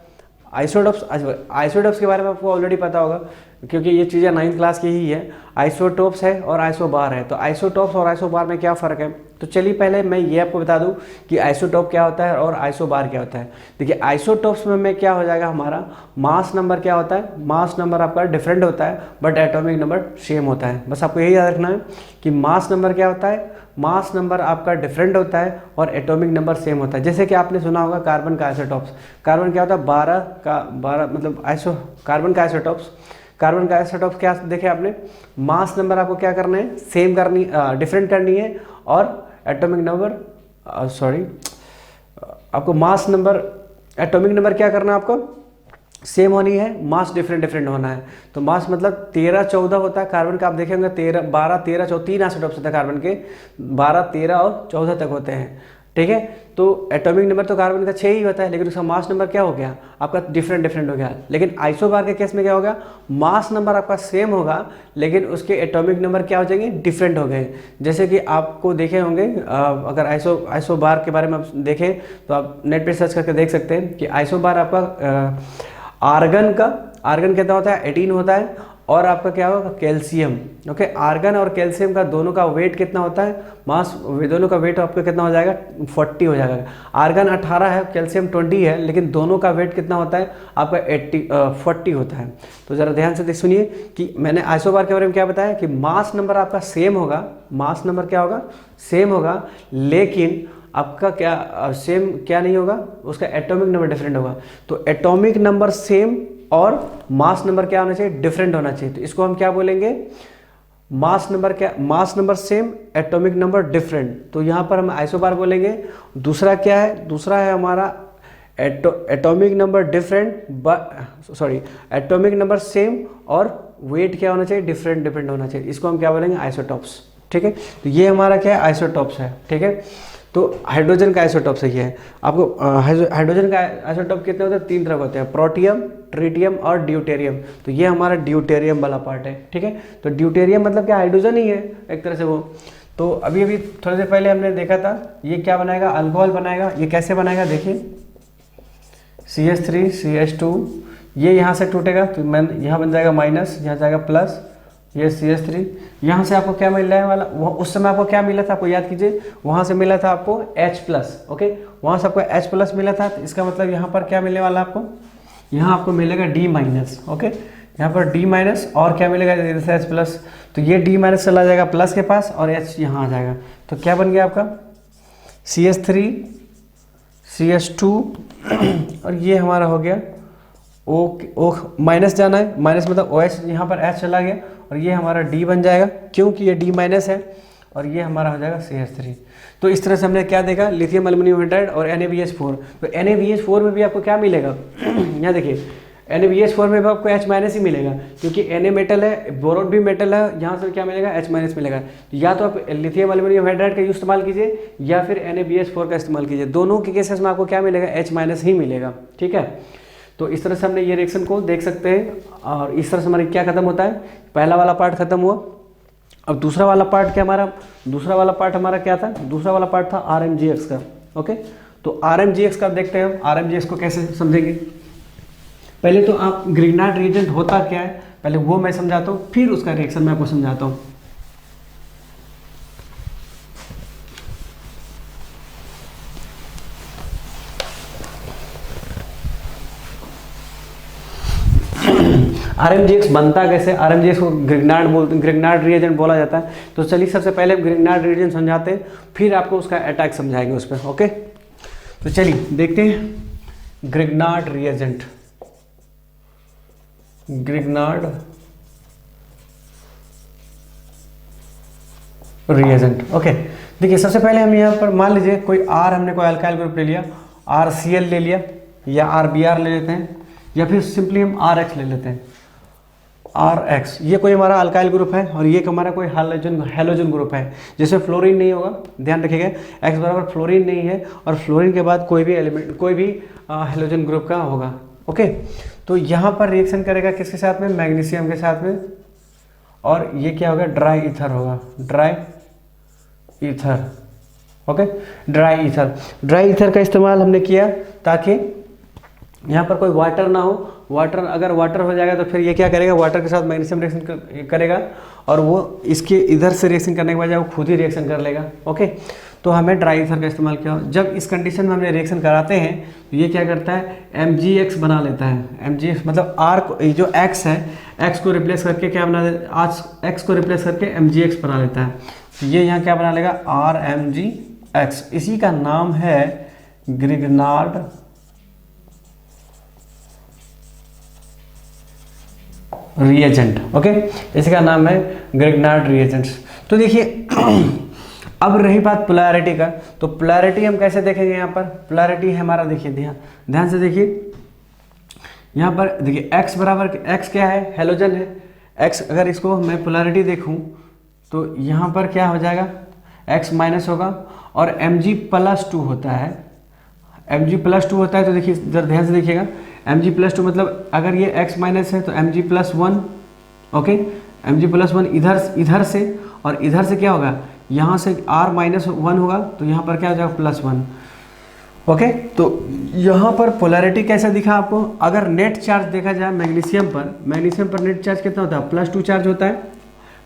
आइसोटॉप्स के बारे में आपको ऑलरेडी पता होगा, क्योंकि ये चीज़ें 9th क्लास की ही है। आइसोटॉप्स है और आइसोबार है, तो आइसोटॉप्स और आइसोबार में क्या फ़र्क है, तो चलिए पहले मैं ये आपको बता दूं कि आइसोटॉप क्या होता है और आइसोबार क्या होता है। देखिए आइसोटॉप्स में क्या हो जाएगा, हमारा मास नंबर क्या होता है, मास नंबर आपका डिफरेंट होता है बट एटॉमिक नंबर सेम होता है। बस आपको यही याद रखना है कि मास नंबर क्या होता है, मास नंबर आपका डिफरेंट होता है और एटॉमिक नंबर सेम होता है। जैसे कि आपने सुना होगा कार्बन का आइसोटॉप्स, कार्बन क्या होता है 12 मतलब कार्बन का आइसोटॉप्स, कार्बन का आइसोटॉप्स क्या देखे आपने, मास नंबर आपको क्या करना है, सेम करनी, डिफरेंट करनी है, और एटॉमिक नंबर आपको मास नंबर, एटॉमिक नंबर क्या करना है आपको सेम होनी है, मास डिफरेंट डिफरेंट होना है। तो मास मतलब 13 14 होता है कार्बन का, आप देखेंगे 13 12 13 14 तीन आइसोटॉप्स होता है कार्बन के, 12 13 और 14 तक होते हैं, ठीक है। तो एटॉमिक नंबर तो कार्बन का 6 ही होता है, लेकिन उसका मास नंबर क्या हो गया आपका, डिफरेंट डिफरेंट हो गया। लेकिन आइसोबार के केस में क्या होगा, मास नंबर आपका सेम होगा, लेकिन उसके एटॉमिक नंबर क्या हो जाएंगे, डिफरेंट हो गए। जैसे कि आपको देखे होंगे, अगर आइसोबार के बारे में आप देखें तो आप नेट पे सर्च करके देख सकते हैं कि आइसोबार आपका आर्गन कितना होता है, 18 होता है, और आपका क्या होगा, कैल्शियम। ओके, आर्गन और कैल्शियम का दोनों का वेट कितना होता है, मास, दोनों का वेट आपका कितना हो जाएगा, 40 हो जाएगा। आर्गन 18 है, कैल्शियम 20 है, लेकिन दोनों का वेट कितना होता है आपका 40 होता है। तो ज़रा ध्यान से सुनिए कि मैंने आइसोबार के बारे में क्या बताया कि मास नंबर आपका सेम होगा, मास नंबर क्या होगा, सेम होगा, लेकिन आपका क्या सेम क्या नहीं होगा, उसका एटॉमिक नंबर डिफरेंट होगा। तो एटॉमिक नंबर सेम और मास नंबर क्या होना चाहिए, डिफरेंट होना चाहिए। तो इसको हम क्या बोलेंगे, मास नंबर क्या, mass number same, atomic number different. तो यहाँ पर हम आइसोबार बोलेंगे। दूसरा क्या है, दूसरा है हमारा atomic number different, sorry atomic number same और वेट क्या होना चाहिए, डिफरेंट डिफरेंट होना चाहिए। इसको हम क्या बोलेंगे, आइसोटॉप्स, ठीक है। तो ये हमारा क्या है, आइसोटॉप्स है, ठीक है। तो हाइड्रोजन का आइसोटॉप सही है आपको। हाइड्रोजन का आइसोटॉप कितने होते हैं, 3 तरह के होते हैं, प्रोटियम, ट्रिटियम और ड्यूटेरियम। तो ये हमारा ड्यूटेरियम वाला पार्ट है, ठीक है। तो ड्यूटेरियम मतलब क्या, हाइड्रोजन ही है एक तरह से वो। तो अभी अभी थोड़ी देर पहले हमने देखा था, ये क्या बनाएगा, अल्कोहल बनाएगा। ये कैसे बनाएगा, देखिए CH3 CH2, ये यहाँ से टूटेगा तो यहाँ बन जाएगा माइनस, यहाँ जाएगा प्लस, ये CH3, यहाँ से आपको क्या मिल रहा है वाला, उस समय आपको क्या मिला था, आपको याद कीजिए, वहाँ से मिला था आपको H+, ओके, वहाँ से आपको H+ मिला था। तो इसका मतलब यहाँ पर क्या मिलने वाला आपको, यहाँ आपको मिलेगा D-, ओके, यहाँ पर D- और क्या मिलेगा, जैसे H+, तो ये D- चला जाएगा प्लस के पास और H यहाँ आ जाएगा। तो क्या बन गया आपका CH3 CH2 और ये हमारा हो गया O माइनस जाना है, माइनस मतलब OH, यहाँ पर H चला गया और ये हमारा D बन जाएगा, क्योंकि ये D- है, और ये हमारा हो जाएगा CH3। तो इस तरह से हमने क्या देखा, लिथियम एल्युमिनियम हाइड्राइड और NaBH4। तो NaBH4 में भी आपको क्या मिलेगा, यहाँ देखिए NaBH4 में भी आपको H- ही मिलेगा, क्योंकि Na मेटल है, बोरोन भी मेटल है, यहाँ से क्या मिलेगा, H- मिलेगा। या तो आप लिथियम एल्युमिनियम हाइड्राइड का इस्तेमाल कीजिए या फिर NaBH4 का इस्तेमाल कीजिए, दोनों के केसेस में आपको क्या मिलेगा, H- ही मिलेगा, ठीक है। तो इस तरह से हमने ये रिएक्शन को देख सकते हैं, और इस तरह से हमारी क्या खत्म होता है, पहला वाला पार्ट खत्म हुआ। अब दूसरा वाला पार्ट क्या हमारा, दूसरा वाला पार्ट हमारा क्या था, दूसरा वाला पार्ट था RMGX का, ओके। तो RMGX का देखते हैं हम, RMGX को कैसे समझेंगे। पहले तो आप ग्रिग्नार्ड रिएजेंट होता क्या है, पहले वो मैं समझाता हूँ, फिर उसका रिएक्शन मैं आपको समझाता हूँ। RMGX बनता कैसे, RMGX को ग्रिग्नार्ड रिएजेंट बोला जाता है। तो चलिए सबसे पहले हम ग्रिग्नार्ड रिएजेंट समझाते हैं, फिर आपको उसका अटैक समझाएंगे उस पर, ओके। तो चलिए देखते हैं Grignard reagent, Grignard reagent, okay. देखिए सबसे पहले हम यहाँ पर मान लीजिए कोई हमने कोई अल्काइल ग्रुप ले लिया, RCl ले लिया, या RBr ले लेते हैं, या फिर सिंपली हम RH ले लेते हैं, RX। ये कोई हमारा अल्काइल ग्रुप है और ये हमारा कोई हैलोजन ग्रुप है, जिसमें फ्लोरीन नहीं होगा, ध्यान रखिएगा, X बराबर फ्लोरीन नहीं है, और फ्लोरीन के बाद कोई भी एलिमेंट, कोई भी हैलोजन ग्रुप का होगा, ओके। तो यहाँ पर रिएक्शन करेगा किसके साथ में, मैग्नीशियम के साथ में, और ये क्या होगा, ड्राई ईथर होगा, dry ether, okay. Dry ether का इस्तेमाल हमने किया ताकि यहाँ पर कोई वाटर ना हो। वाटर, अगर वाटर हो जाएगा तो फिर ये क्या करेगा, वाटर के साथ मैग्नीशियम रिएक्शन करेगा, और वो इसके इधर से रिएक्शन करने के बजाय वो खुद ही रिएक्शन कर लेगा, ओके। तो हमें ड्राई ईथर का इस्तेमाल किया। जब इस कंडीशन में हमने रिएक्शन कराते हैं तो ये क्या करता है, MgX बना लेता है। MgX मतलब R जो X है, X को रिप्लेस करके क्या बना, आज X को रिप्लेस करके MgX बना लेता है। तो ये यहाँ क्या बना लेगा, RMgX। इसी का नाम है ग्रिग्नार्ड रिएजेंट, ओके। इसी का नाम है ग्रिग्नार्ड रिएजेंट्स। तो देखिए अब रही बात पोलैरिटी का, तो पोलैरिटी हम कैसे देखेंगे, यहाँ पर पोलैरिटी है हमारा, देखिए ध्यान से देखिए, यहाँ पर देखिए x बराबर, x क्या है, हेलोजन है। x अगर इसको मैं पोलैरिटी देखूँ तो यहाँ पर क्या हो जाएगा, x माइनस होगा और Mg+2 होता है। Mg+2 होता है तो देखिए जरा ध्यान से देखिएगा, Mg+2 मतलब अगर ये x माइनस है तो Mg+1, ओके, Mg+1 इधर से और इधर से क्या होगा, यहाँ से R-1 होगा तो यहाँ पर क्या हो जाएगा +1, ओके। तो यहाँ पर पोलैरिटी कैसा दिखा आपको, अगर नेट चार्ज देखा जाए मैग्नीशियम पर नेट चार्ज कितना होता है, +2 चार्ज होता है।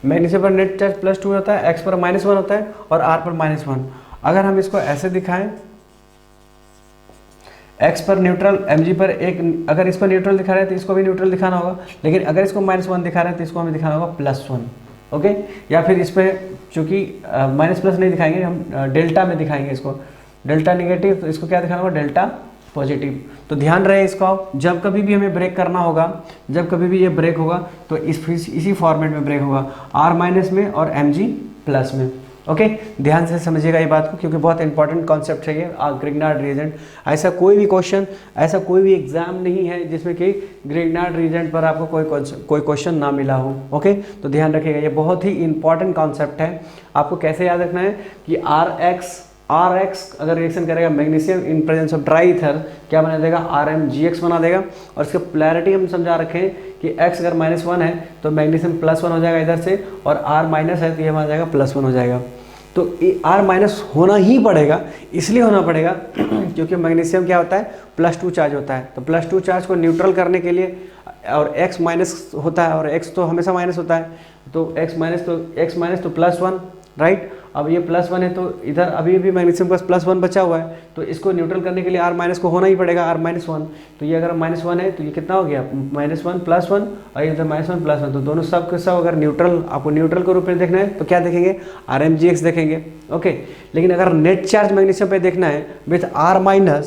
मैग्नीशियम पर नेट चार्ज +2 होता है, x पर -1 होता है और R पर -1। अगर हम इसको ऐसे दिखाएं, x पर न्यूट्रल, Mg पर एक, अगर इसको न्यूट्रल दिखा रहे हैं तो इसको भी न्यूट्रल दिखाना होगा, लेकिन अगर इसको -1 दिखा रहे हैं तो इसको हमें दिखाना होगा +1, ओके। या फिर इस पर चूँकि माइनस नहीं दिखाएंगे, हम डेल्टा में दिखाएंगे इसको, डेल्टा निगेटिव तो इसको क्या दिखाना होगा, डेल्टा पॉजिटिव। तो ध्यान रहे इसको, जब कभी भी हमें ब्रेक करना होगा, जब कभी भी ये ब्रेक होगा तो इसी फॉर्मेट में ब्रेक होगा, R- में और Mg+ में, ओके। ध्यान से समझिएगा ये बात को, क्योंकि बहुत इंपॉर्टेंट कॉन्सेप्ट है ये ग्रिग्नार्ड रिएजेंट। ऐसा कोई भी क्वेश्चन, ऐसा कोई भी एग्जाम नहीं है जिसमें कि ग्रिग्नार्ड रिएजेंट पर आपको कोई क्वेश्चन ना मिला हो, ओके। तो ध्यान रखिएगा, ये बहुत ही इंपॉर्टेंट कॉन्सेप्ट है। आपको कैसे याद रखना है कि RX अगर रिएक्शन करेगा magnesium in presence of dry ether, क्या बना देगा, RMgX बना देगा। और इसका पोलैरिटी हम समझा रखें कि x अगर -1 है तो मैग्नीशियम +1 हो जाएगा इधर से, और R- है तो ये बना जाएगा +1 हो जाएगा। तो R- होना ही पड़ेगा, इसलिए होना पड़ेगा क्योंकि मैग्नीशियम क्या होता है, +2 चार्ज होता है। तो +2 चार्ज को न्यूट्रल करने के लिए, और x माइनस होता है और x तो हमेशा माइनस होता है, तो x माइनस तो +1, राइट। अब ये +1 है तो इधर अभी भी मैग्नीशियम का +1 बचा हुआ है, तो इसको न्यूट्रल करने के लिए R- को होना ही पड़ेगा, R-1। तो ये अगर -1 है तो ये कितना हो गया, -1 +1, और इधर -1 +1, तो दोनों सब के सब अगर न्यूट्रल, आपको न्यूट्रल के रूप में देखना है तो क्या देखेंगे, RMgX देखेंगे, ओके। लेकिन अगर नेट चार्ज मैग्नीशियम पे देखना है with R-,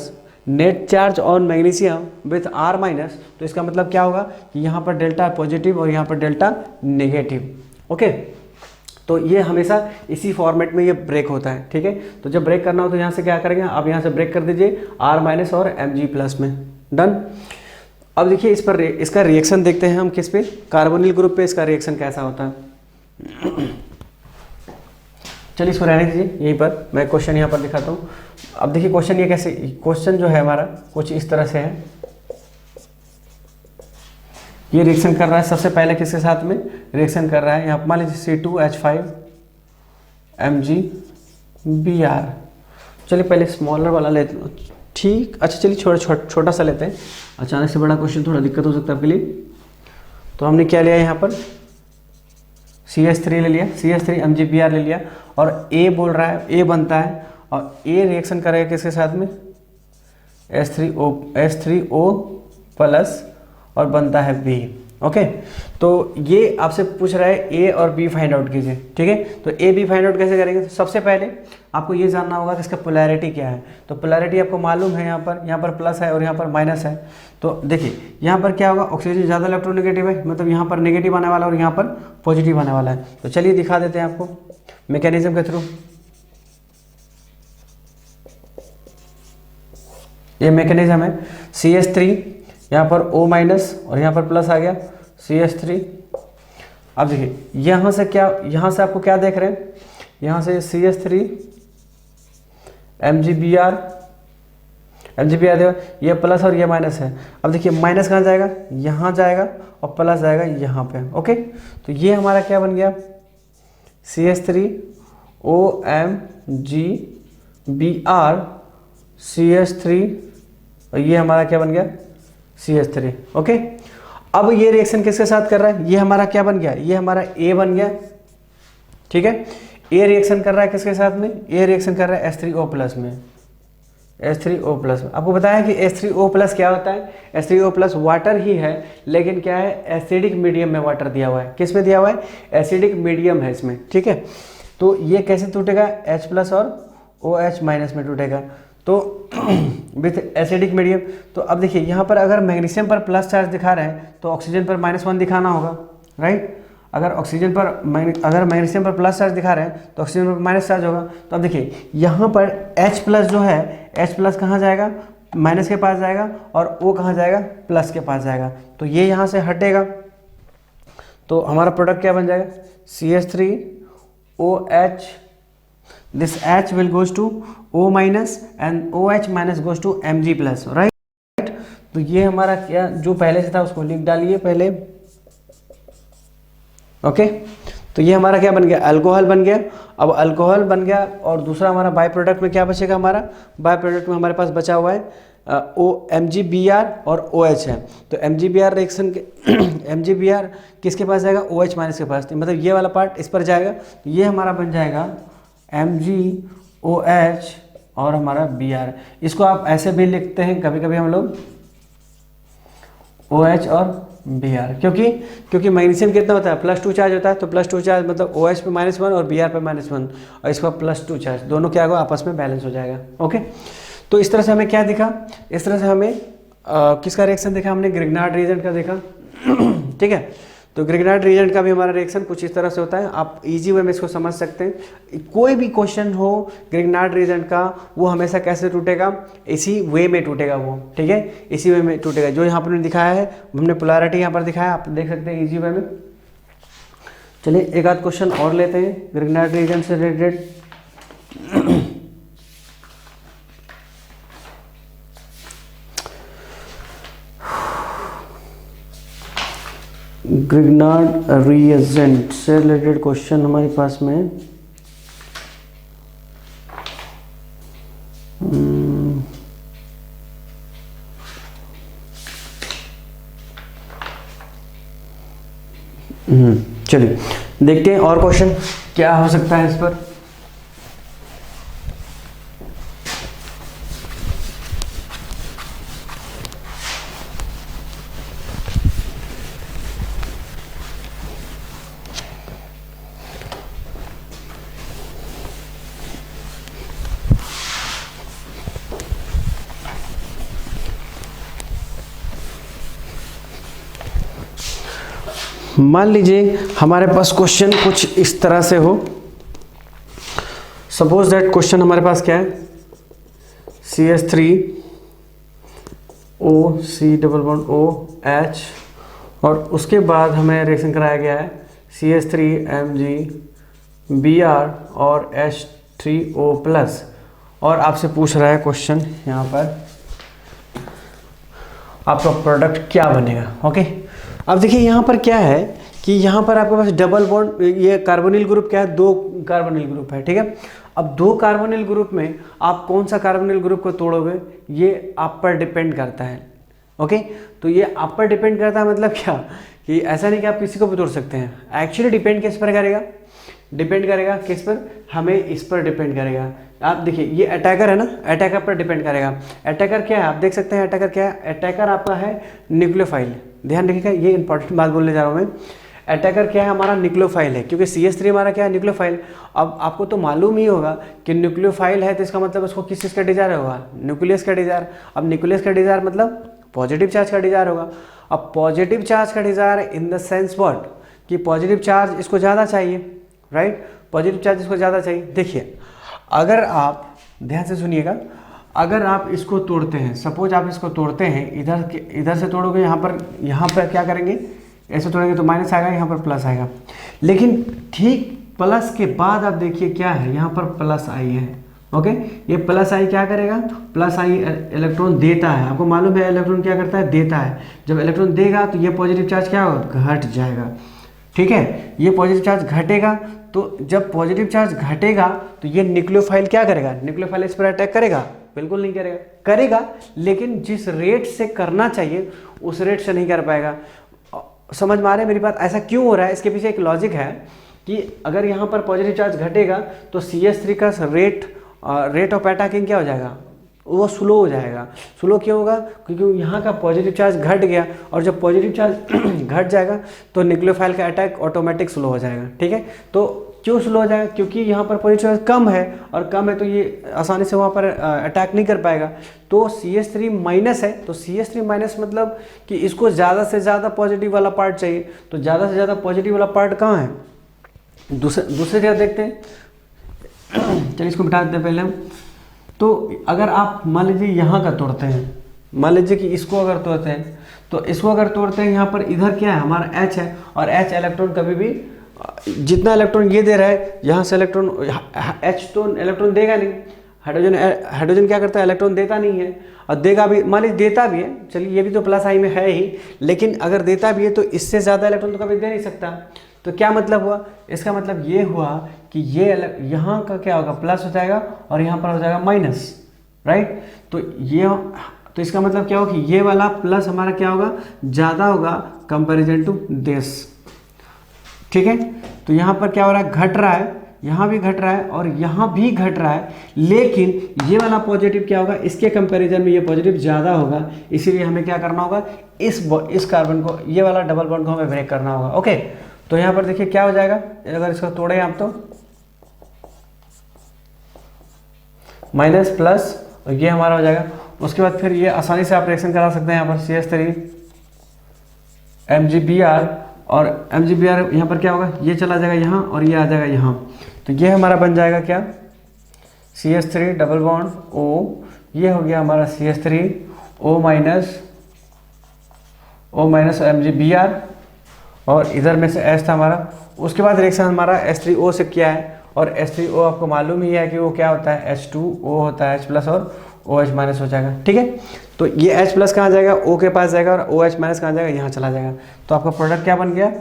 net charge on magnesium with R-, तो इसका मतलब क्या होगा कि यहाँ पर डेल्टा पॉजिटिव और यहाँ पर डेल्टा नेगेटिव, ओके। तो ये हमेशा इसी फॉर्मेट में ये ब्रेक होता है, ठीक है। तो जब ब्रेक करना हो तो यहाँ से क्या करेंगे, आप यहाँ से ब्रेक कर दीजिए R- और Mg+ में, डन। अब देखिए इस पर इसका रिएक्शन देखते हैं हम, किस पे, कार्बोनिल ग्रुप पे इसका रिएक्शन कैसा होता है। चलिए इसको रहने दीजिए, यहीं पर मैं क्वेश्चन यहाँ पर दिखाता हूँ। अब देखिए क्वेश्चन ये कैसे, क्वेश्चन जो है हमारा कुछ इस तरह से है। ये रिएक्शन कर रहा है सबसे पहले किसके साथ में रिएक्शन कर रहा है, यहाँ मान लीजिए C2H5 Mg Br। चलिए पहले स्मॉलर वाला लेते हैं, ठीक, अच्छा चलिए छोटा सा लेते हैं, अचानक से बड़ा क्वेश्चन थोड़ा दिक्कत हो सकता है आपके लिए। तो हमने क्या लिया यहाँ पर, CH3 ले लिया, CH3 Mg Br ले लिया, और A बोल रहा है, A बनता है, और A रिएक्शन करेगा किसके साथ में, H3O प्लस, और बनता है B, ओके। तो ये आपसे पूछ रहा है A और B फाइंड आउट कीजिए, ठीक है। तो A B फाइंड आउट कैसे करेंगे, तो सबसे पहले आपको ये जानना होगा कि इसका पोलैरिटी क्या है। तो पोलैरिटी आपको मालूम है, यहाँ पर प्लस है और यहाँ पर माइनस है। तो देखिए यहाँ पर क्या होगा, ऑक्सीजन ज़्यादा इलेक्ट्रोनेगेटिव है, मतलब यहाँ पर नेगेटिव आने वाला है और यहाँ पर पॉजिटिव आने वाला है। तो चलिए दिखा देते हैं आपको मैकेनिज्म के थ्रू। ये मैकेनिज्म है, CH3 यहाँ पर O- और यहाँ पर प्लस आ गया CH3। अब देखिए यहाँ से क्या, यहाँ से आपको क्या देख रहे हैं, यहाँ से CH3 Mg Br देखो, ये प्लस और ये माइनस है। अब देखिए माइनस कहाँ जाएगा, यहाँ जाएगा, और प्लस जाएगा यहाँ पे, ओके। तो ये हमारा क्या बन गया, CH3 OMg Br CH3, और ये हमारा क्या बन गया, CH3, ओके। अब ये रिएक्शन किसके साथ कर रहा है, ये हमारा क्या बन गया, ये हमारा A बन गया, ठीक है। A रिएक्शन कर रहा है किसके साथ में, A रिएक्शन कर रहा है H3O+ में, H3O+। आपको बताया कि H3O+ क्या होता है, H3O+ वाटर ही है, लेकिन क्या है, एसिडिक मीडियम में वाटर दिया हुआ है। किस में दिया हुआ है, एसिडिक मीडियम है इसमें, ठीक है। तो ये कैसे टूटेगा, H+ और OH- में टूटेगा, तो विथ एसिडिक मीडियम। तो अब देखिए यहाँ पर अगर मैग्नीशियम पर प्लस चार्ज दिखा रहे हैं तो ऑक्सीजन पर -1 दिखाना होगा, राइट। अगर मैग्नीशियम पर प्लस चार्ज दिखा रहे हैं तो ऑक्सीजन पर माइनस चार्ज होगा। तो अब देखिए यहाँ पर H+ जो है, H+ कहाँ जाएगा, माइनस के पास जाएगा और O कहाँ जाएगा, प्लस के पास जाएगा, तो ये यहाँ से हटेगा, तो हमारा प्रोडक्ट क्या बन जाएगा, CH3OH, this H will goes to O minus and OH minus goes to Mg plus, right. तो ये हमारा क्या जो पहले से था उसको लिख डालिए पहले, ओके। तो ये हमारा क्या बन गया, अल्कोहल बन गया। अब अल्कोहल बन गया और दूसरा हमारा बाय प्रोडक्ट में क्या बचेगा, हमारा बाय प्रोडक्ट में हमारे पास बचा हुआ है MgBr और OH है। तो MgBr रिएक्शन के MgBr किसके पास जाएगा, OH माइनस के पास, तो मतलब ये वाला पार्ट इस पर जाएगा, तो ये हमारा बन जाएगा MgOH और हमारा Br। इसको आप ऐसे भी लिखते हैं कभी कभी हम लोग OH और Br, क्योंकि मैग्नीशियम कितना होता है, +2 चार्ज होता है, तो +2 चार्ज मतलब OH पे -1 और Br पे -1 और इसका +2 चार्ज, दोनों क्या होगा, आपस में बैलेंस हो जाएगा, ओके। तो इस तरह से हमें क्या दिखा, इस तरह से हमें किसका रिएक्शन देखा, हमने ग्रिग्नार्ड रिएजेंट का देखा, ठीक है। तो ग्रिग्नार्ड रिएजेंट का भी हमारा रिएक्शन कुछ इस तरह से होता है, आप इजी वे में इसको समझ सकते हैं। कोई भी क्वेश्चन हो ग्रिग्नार्ड रिएजेंट का, वो हमेशा कैसे टूटेगा, इसी वे में टूटेगा वो, ठीक है, इसी वे में टूटेगा। जो यहाँ पर दिखाया है, हमने पोलैरिटी यहाँ पर दिखाया, आप देख सकते हैं इजी वे में। चलिए एक आध क्वेश्चन और लेते हैं ग्रिग्नार्ड रिएजेंट से रिलेटेड। ग्रिग्नार्ड रिएजेंट से रिलेटेड क्वेश्चन हमारे पास में चलिए देखते हैं और क्वेश्चन क्या हो सकता है इस पर। मान लीजिए हमारे पास क्वेश्चन कुछ इस तरह से हो, सपोज दैट क्वेश्चन हमारे पास क्या है, CH3OC⋯OH और उसके बाद हमें रिएक्शन कराया गया है CH3MgBr और H3O+, और आपसे पूछ रहा है क्वेश्चन यहाँ पर आपका प्रोडक्ट क्या बनेगा, ओके। अब देखिए यहाँ पर क्या है कि यहाँ पर आपके पास डबल बॉन्ड, ये कार्बोनिल ग्रुप क्या है, 2 कार्बोनिल ग्रुप है, ठीक है। अब 2 कार्बोनिल ग्रुप में आप कौन सा कार्बोनिल ग्रुप को तोड़ोगे, ये आप पर डिपेंड करता है, ओके। तो ये आप पर डिपेंड करता है मतलब क्या, कि ऐसा नहीं कि आप किसी को भी तोड़ सकते हैं, एक्चुअली डिपेंड किस पर करेगा, डिपेंड करेगा किस पर, हमें इस पर डिपेंड करेगा। आप देखिए ये अटैकर है ना, अटैकर पर डिपेंड करेगा। अटैकर क्या है, आप देख सकते हैं अटैकर क्या है, अटैकर आपका है न्यूक्लियोफाइल, ध्यान रखिएगा, ये इंपॉर्टेंट बात बोलने जा रहा हूँ मैं। अटैकर क्या है, हमारा न्यूक्लियोफाइल है, क्योंकि CH3 हमारा क्या है, न्यूक्लियोफाइल। अब आपको तो मालूम ही होगा कि न्यूक्लियोफाइल है, तो इसका मतलब उसको किस चीज़ का डिजायर होगा, न्यूक्लियस का डिजायर। अब न्यूक्लियस का डिजायर मतलब पॉजिटिव चार्ज का डिजायर होगा। अब पॉजिटिव चार्ज का desire in the sense what, कि पॉजिटिव चार्ज इसको ज़्यादा चाहिए, राइट, पॉजिटिव चार्ज इसको ज़्यादा चाहिए। देखिए अगर आप ध्यान से सुनिएगा, अगर आप इसको तोड़ते हैं, सपोज आप इसको तोड़ते हैं, इधर से तोड़ोगे, यहाँ पर क्या करेंगे, ऐसे तोड़ेंगे तो माइनस आएगा, यहाँ पर प्लस आएगा। लेकिन ठीक प्लस के बाद आप देखिए क्या है, यहाँ पर प्लस आई है, ओके। ये प्लस आई क्या करेगा, प्लस आई इलेक्ट्रॉन देता है, आपको मालूम है इलेक्ट्रॉन क्या करता है, देता है। जब इलेक्ट्रॉन देगा तो ये पॉजिटिव चार्ज क्या होगा, घट जाएगा, ठीक है। ये पॉजिटिव चार्ज घटेगा, तो जब पॉजिटिव चार्ज घटेगा तो ये न्यूक्लियोफाइल क्या करेगा, न्यूक्लियोफाइल इस पर अटैक करेगा, बिल्कुल नहीं करेगा, करेगा लेकिन जिस रेट से करना चाहिए उस रेट से नहीं कर पाएगा। समझ में आ रहा है मेरी बात, ऐसा क्यों हो रहा है, इसके पीछे एक लॉजिक है कि अगर यहाँ पर पॉजिटिव चार्ज घटेगा तो CH3 का रेट ऑफ अटैकिंग क्या हो जाएगा, वो स्लो हो जाएगा। स्लो क्यों होगा, क्योंकि यहाँ का पॉजिटिव चार्ज घट गया, और जब पॉजिटिव चार्ज घट जाएगा तो न्यूक्लियोफाइल का अटैक ऑटोमेटिक स्लो हो जाएगा, ठीक है। तो क्यों स्लो हो जाएगा, क्योंकि यहाँ पर पॉजिटिव चार्ज कम है, और कम है तो ये आसानी से वहाँ पर अटैक नहीं कर पाएगा। तो CH3 माइनस है, तो CH3 माइनस मतलब कि इसको ज़्यादा से ज़्यादा पॉजिटिव वाला पार्ट चाहिए। तो ज़्यादा से ज़्यादा पॉजिटिव वाला पार्ट कहाँ है, दूसरे जगह देखते हैं। चलिए इसको बिठा देते हैं पहले हम। तो अगर आप मान लीजिए यहाँ का तोड़ते हैं, मान लीजिए कि इसको अगर तोड़ते हैं, तो इसको अगर तोड़ते हैं, यहाँ पर इधर क्या है हमारा H है, और H इलेक्ट्रॉन कभी भी जितना इलेक्ट्रॉन ये दे रहा है, यहाँ से इलेक्ट्रॉन H तो इलेक्ट्रॉन देगा नहीं, हाइड्रोजन क्या करता है, इलेक्ट्रॉन देता नहीं है, और देगा भी, मान लीजिए देता भी है, चलिए ये भी तो प्लस आई में है ही, लेकिन अगर देता भी है तो इससे ज़्यादा इलेक्ट्रॉन तो कभी दे नहीं सकता। तो क्या मतलब हुआ, इसका मतलब ये हुआ कि ये यहाँ का क्या होगा, प्लस हो जाएगा, और यहाँ पर हो जाएगा माइनस, राइट। तो इसका मतलब क्या होगा कि ये वाला प्लस हमारा क्या होगा, ज़्यादा होगा कंपेरिजन टू दिस, ठीक है। तो यहाँ पर क्या हो रहा है, घट रहा है, यहाँ भी घट रहा है और यहाँ भी घट रहा है, लेकिन ये वाला पॉजिटिव क्या होगा, इसके कंपैरिजन में ये पॉजिटिव ज़्यादा होगा, इसीलिए हमें क्या करना होगा, इस कार्बन को, ये वाला डबल बॉन्ड को हमें ब्रेक करना होगा। ओके, तो यहाँ पर देखिए क्या हो जाएगा, अगर इसको तोड़े आप तो माइनस प्लस, और ये हमारा हो जाएगा। उसके बाद फिर ये आसानी से आप रिएक्शन करा सकते हैं, यहाँ पर CH3 MgBr, और MgBr यहाँ पर क्या होगा, ये चला जाएगा यहाँ और ये आ जाएगा यहाँ, तो ये हमारा बन जाएगा क्या, CH3 डबल बॉन्ड O, ये हो गया हमारा CH3 O माइनस MgBr, और इधर में से H था हमारा। उसके बाद रिएक्शन हमारा H3O से किया है, और H3O आपको मालूम ही है कि वो क्या होता है, H2O होता है, H प्लस और OH माइनस हो जाएगा, ठीक है। तो ये H प्लस कहाँ जाएगा, O के पास जाएगा, और OH माइनस कहाँ जाएगा, यहाँ चला जाएगा। तो आपका प्रोडक्ट क्या बन गया,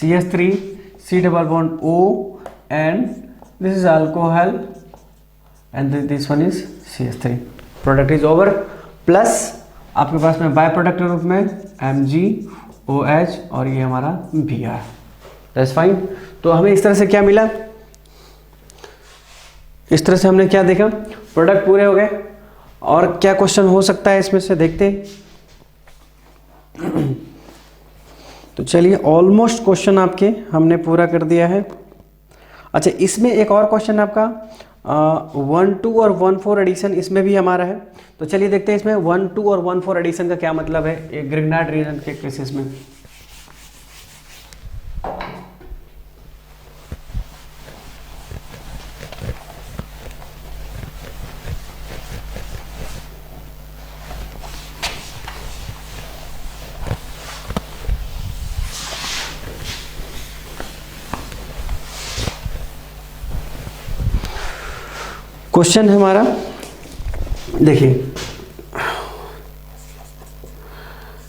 CH3 C double bond O, and this is alcohol, and this one is CH3। Product is over, plus आपके पास में बाय प्रोडक्ट के रूप में MgOH, और ये हमारा Br, दैट्स फाइन। तो हमें इस तरह से क्या मिला, इस तरह से हमने क्या देखा, प्रोडक्ट पूरे हो गए। और क्या क्वेश्चन हो सकता है इसमें से, देखते हैं। तो चलिए, ऑलमोस्ट क्वेश्चन आपके हमने पूरा कर दिया है। अच्छा, इसमें एक और क्वेश्चन आपका 1-2 और 1-4 एडिशन इसमें भी हमारा है। तो चलिए देखते हैं इसमें 1-2 और 1-4 एडिशन का क्या मतलब है एक ग्रिग्नार्ड रीजन के केसेस में। क्वेश्चन है हमारा, देखिए,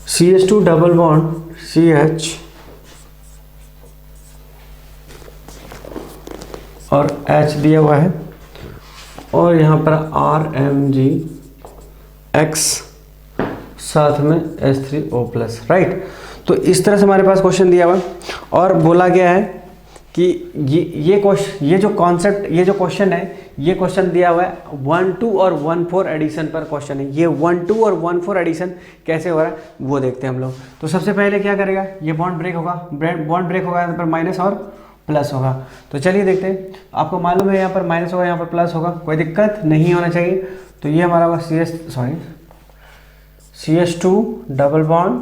CH2 डबल बॉन्ड CH और H दिया हुआ है, और यहाँ पर RMgX साथ में H3O प्लस, राइट। तो इस तरह से हमारे पास क्वेश्चन दिया हुआ है, और बोला गया है कि ये जो कॉन्सेप्ट, ये जो क्वेश्चन है, ये क्वेश्चन दिया हुआ है 1-2 और 1-4 एडिशन पर क्वेश्चन है। ये 1-2 और 1-4 एडिशन कैसे हो रहा है वो देखते हैं हम लोग। तो सबसे पहले क्या करेगा, ये बॉन्ड ब्रेक होगा, बॉन्ड ब्रेक होगा, यहाँ पर माइनस और प्लस होगा। तो चलिए देखते हैं, आपको मालूम है यहाँ पर माइनस होगा, यहाँ पर प्लस होगा, कोई दिक्कत नहीं होना चाहिए। तो ये हमारा होगा CH2 double bond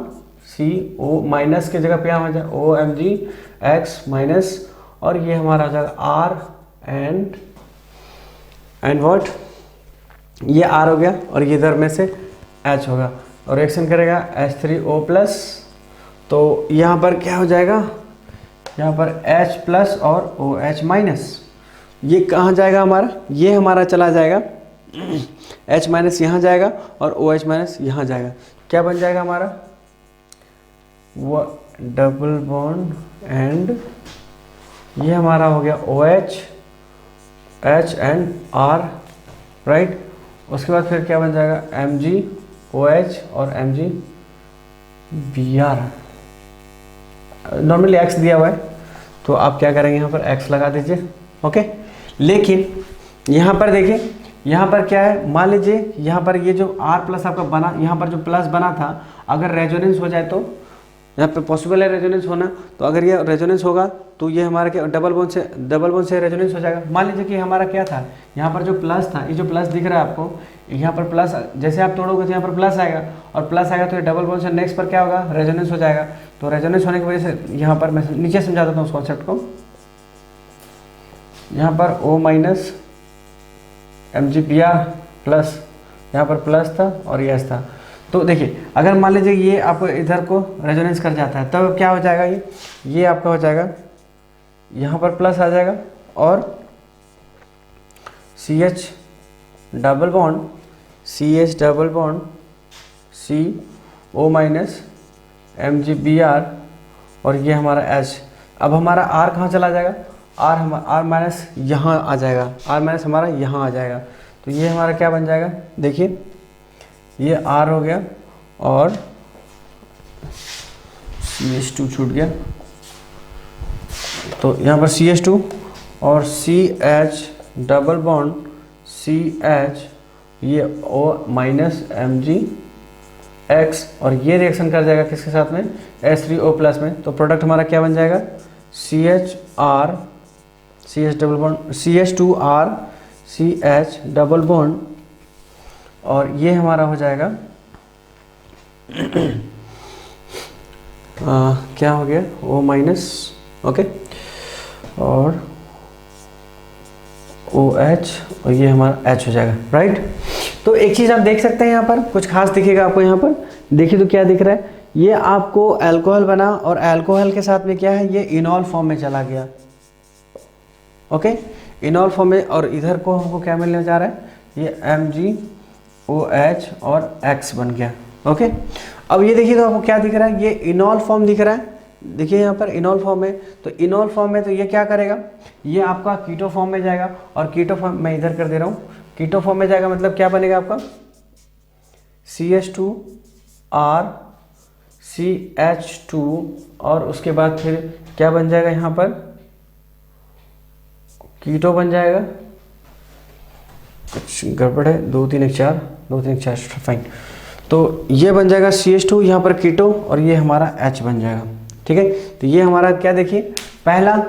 CO minus की जगह पे यहाँ हो जाए OMgX माइनस, और ये हमारा हो जाएगा R एंड व्हाट, ये R हो गया, और ये इधर में से H होगा, और रिएक्शन करेगा H3O प्लस। तो यहाँ पर क्या हो जाएगा, यहाँ पर H प्लस और OH माइनस, ये कहाँ जाएगा हमारा, ये हमारा चला जाएगा H माइनस यहाँ जाएगा, और OH माइनस यहाँ जाएगा। क्या बन जाएगा हमारा, वो डबल बॉन्ड, एंड ये हमारा हो गया OH H and R, right. उसके बाद फिर क्या बन जाएगा MgOH और MgBr। नॉर्मली X दिया हुआ है, तो आप क्या करेंगे, यहाँ पर X लगा दीजिए, ओके। लेकिन यहाँ पर देखिए, यहाँ पर क्या है, मान लीजिए यहाँ पर ये जो R प्लस आपका बना, यहाँ पर जो प्लस बना था, अगर रेजोनेंस हो जाए तो यहाँ पे पॉसिबल है रेजोनेंस होना। तो अगर ये रेजोनेंस होगा तो ये हमारा क्या, डबल बॉन्ड से रेजोनेंस हो जाएगा। मान लीजिए कि हमारा क्या था, यहाँ पर जो प्लस था, ये जो प्लस दिख रहा है आपको, यहाँ पर प्लस, जैसे आप तोड़ोगे तो यहाँ पर प्लस आएगा, और प्लस आएगा तो ये डबल बॉन्ड से नेक्स्ट पर क्या होगा, रेजोनेंस हो जाएगा। तो रेजोनेंस होने की वजह से यहाँ पर मैं नीचे समझा देता हूँ उस कॉन्सेप्ट को। यहाँ पर O माइनस MgPr प्लस, यहाँ पर प्लस था और ये एस था। तो देखिए अगर मान लीजिए ये आप इधर को रेजोनेंस कर जाता है तब क्या हो जाएगा, ये आपका हो जाएगा, यहाँ पर प्लस आ जाएगा और CH double bond CO minus MgBr और ये हमारा H। अब हमारा R कहाँ चला जाएगा, R माइनस यहाँ आ जाएगा, R माइनस हमारा यहाँ आ जाएगा। तो ये हमारा क्या बन जाएगा, देखिए ये R हो गया और CH2 छूट गया, तो यहाँ पर CH2 और CH डबल बॉन्ड CH ये O माइनस MgX और ये रिएक्शन कर जाएगा किसके साथ में, H3O प्लस में। तो प्रोडक्ट हमारा क्या बन जाएगा, CH2R CH डबल बॉन्ड और ये हमारा हो जाएगा क्या हो गया, O माइनस, ओके, और OH और ये हमारा H हो जाएगा, राइट। तो एक चीज़ आप देख सकते हैं, यहाँ पर कुछ खास दिखेगा आपको, यहाँ पर देखिए तो क्या दिख रहा है, ये आपको अल्कोहल बना और अल्कोहल के साथ में क्या है, ये इनॉल फॉर्म में चला गया, ओके, इनॉल फॉर्म में। और इधर को हमको क्या मिलने जा रहा है, ये MgOH और X बन गया, ओके। अब ये देखिए तो आपको क्या दिख रहा है, ये इनॉल फॉर्म दिख रहा है, देखिए यहाँ पर इनॉल फॉर्म है। तो इनॉल फॉर्म में तो ये क्या करेगा, ये आपका कीटो फॉर्म में जाएगा और कीटो फॉर्म मैं इधर कर दे रहा हूँ, कीटो फॉर्म में जाएगा मतलब क्या बनेगा आपका CH2R CH2 और उसके बाद फिर क्या बन जाएगा, यहाँ पर कीटो बन जाएगा, कुछ गड़बड़ है, 2 3 1 4 फाइन। तो ये बन जाएगा CH2 यहाँ पर कीटो और ये हमारा H बन जाएगा, ठीक है। तो ये हमारा क्या देखिए, पहला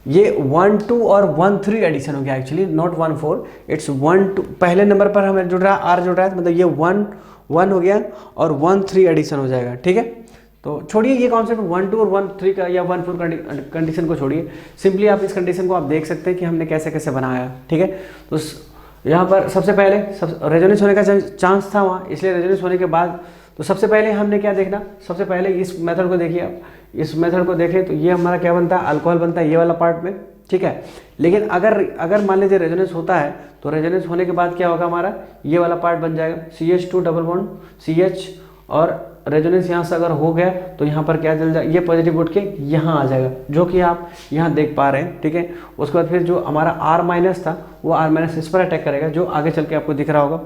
ये 1 2 और 1 3 एडिशन हो गया, एक्चुअली नॉट 1 4, इट्स 1 2, पहले नंबर पर हमें जुड़ रहा है R जुड़ रहा है, मतलब ये 1 1 हो गया और 1 3 एडिशन हो जाएगा, ठीक है। तो छोड़िए ये कॉन्सेप्ट 1 2 और 1 3 का या 1 4 कंडीशन को छोड़िए, सिंपली आप इस कंडीशन को आप देख सकते हैं कि हमने कैसे कैसे बनाया, ठीक है। तो यहाँ पर सबसे पहले रेजोनेंस होने का चांस था वहाँ, इसलिए रेजोनेंस होने के बाद तो सबसे पहले हमने क्या देखना, सबसे पहले इस मेथड को देखिए आप, इस मेथड को देखें तो ये हमारा क्या बनता है, अल्कोहल बनता है ये वाला पार्ट में, ठीक है। लेकिन अगर मान लीजिए रेजोनेंस होता है तो रेजोनेंस होने के बाद क्या होगा, हमारा ये वाला पार्ट बन जाएगा CH2 डबल बॉन्ड CH और रेजोनेंस यहाँ से अगर हो गया तो यहाँ पर क्या चल जाए, ये पॉजिटिव उठ के यहाँ आ जाएगा, जो कि आप यहाँ देख पा रहे हैं, ठीक है। उसके बाद फिर जो हमारा R माइनस था वो R माइनस इस पर अटैक करेगा, जो आगे चल के आपको दिख रहा होगा।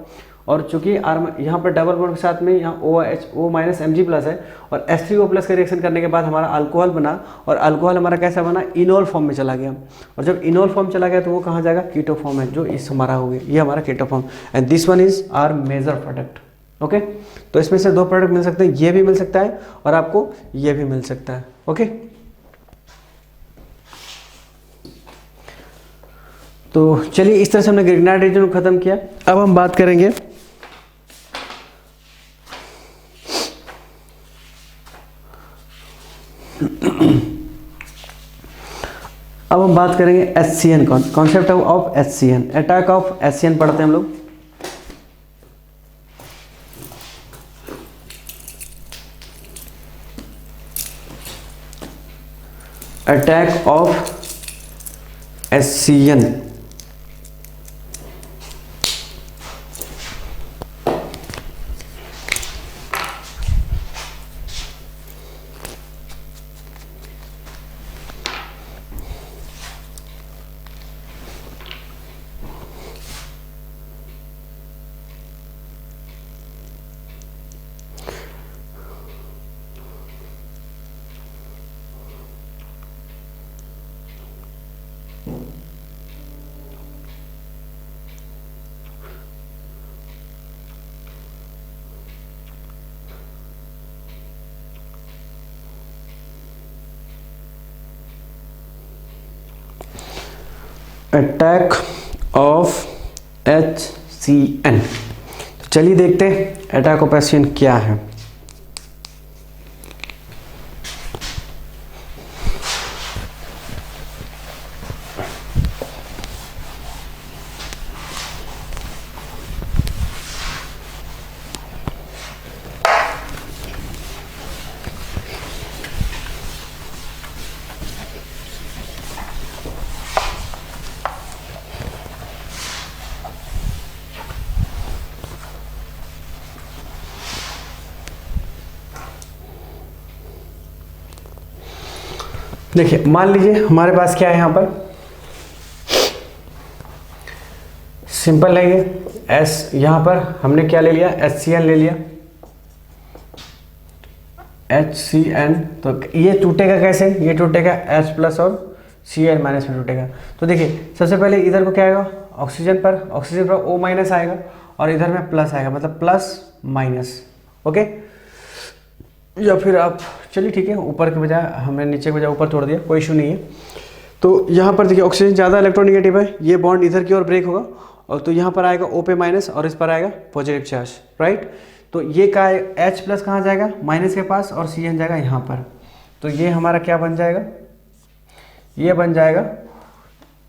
और चूंकि यहाँ पर डबल बॉन्ड के साथ में यहाँ O माइनस Mg प्लस है और H3O प्लस का रिएक्शन करने के बाद हमारा अल्कोहल बना और अल्कोहल हमारा कैसा बना, इनॉल फॉर्म में चला गया। और जब इनॉल फॉर्म चला गया तो वो कहाँ जाएगा, कीटो फॉर्म है, जो इस हमारा हो गया, ये हमारा keto form and this one is our major product, okay. तो इसमें से 2 प्रोडक्ट मिल सकते हैं, ये भी मिल सकता है और आपको ये भी मिल सकता है, ओके। तो चलिए इस तरह से हमने ग्रिग्नार्ड रीजन को खत्म किया। अब हम बात करेंगे HCN concept of HCN, attack of HCN पढ़ते हैं हम लोग। Attack of HCN, attack of HCN। तो चलिए देखते हैं अटैक ऑफ HCN क्या है। देखिए मान लीजिए हमारे पास क्या है यहाँ पर, सिंपल है ये एस, यहाँ पर हमने क्या ले लिया, HCl ले लिया, HCN। तो ये टूटेगा कैसे, ये टूटेगा H प्लस और Cl माइनस में टूटेगा। तो देखिए सबसे पहले इधर को क्या आएगा, ऑक्सीजन पर O माइनस आएगा और इधर में प्लस आएगा, मतलब प्लस माइनस, ओके। या फिर आप चलिए ठीक है, ऊपर के बजाय हमने नीचे के बजाय ऊपर तोड़ दिया, कोई इशू नहीं है। तो यहाँ पर देखिए ऑक्सीजन ज़्यादा इलेक्ट्रोनेगेटिव है, ये बॉन्ड इधर की ओर ब्रेक होगा और तो यहाँ पर आएगा O पे माइनस और इस पर आएगा पॉजिटिव चार्ज, राइट। तो ये का H प्लस कहाँ जाएगा, माइनस के पास, और Cn जाएगा यहाँ पर। तो ये हमारा क्या बन जाएगा, ये बन जाएगा,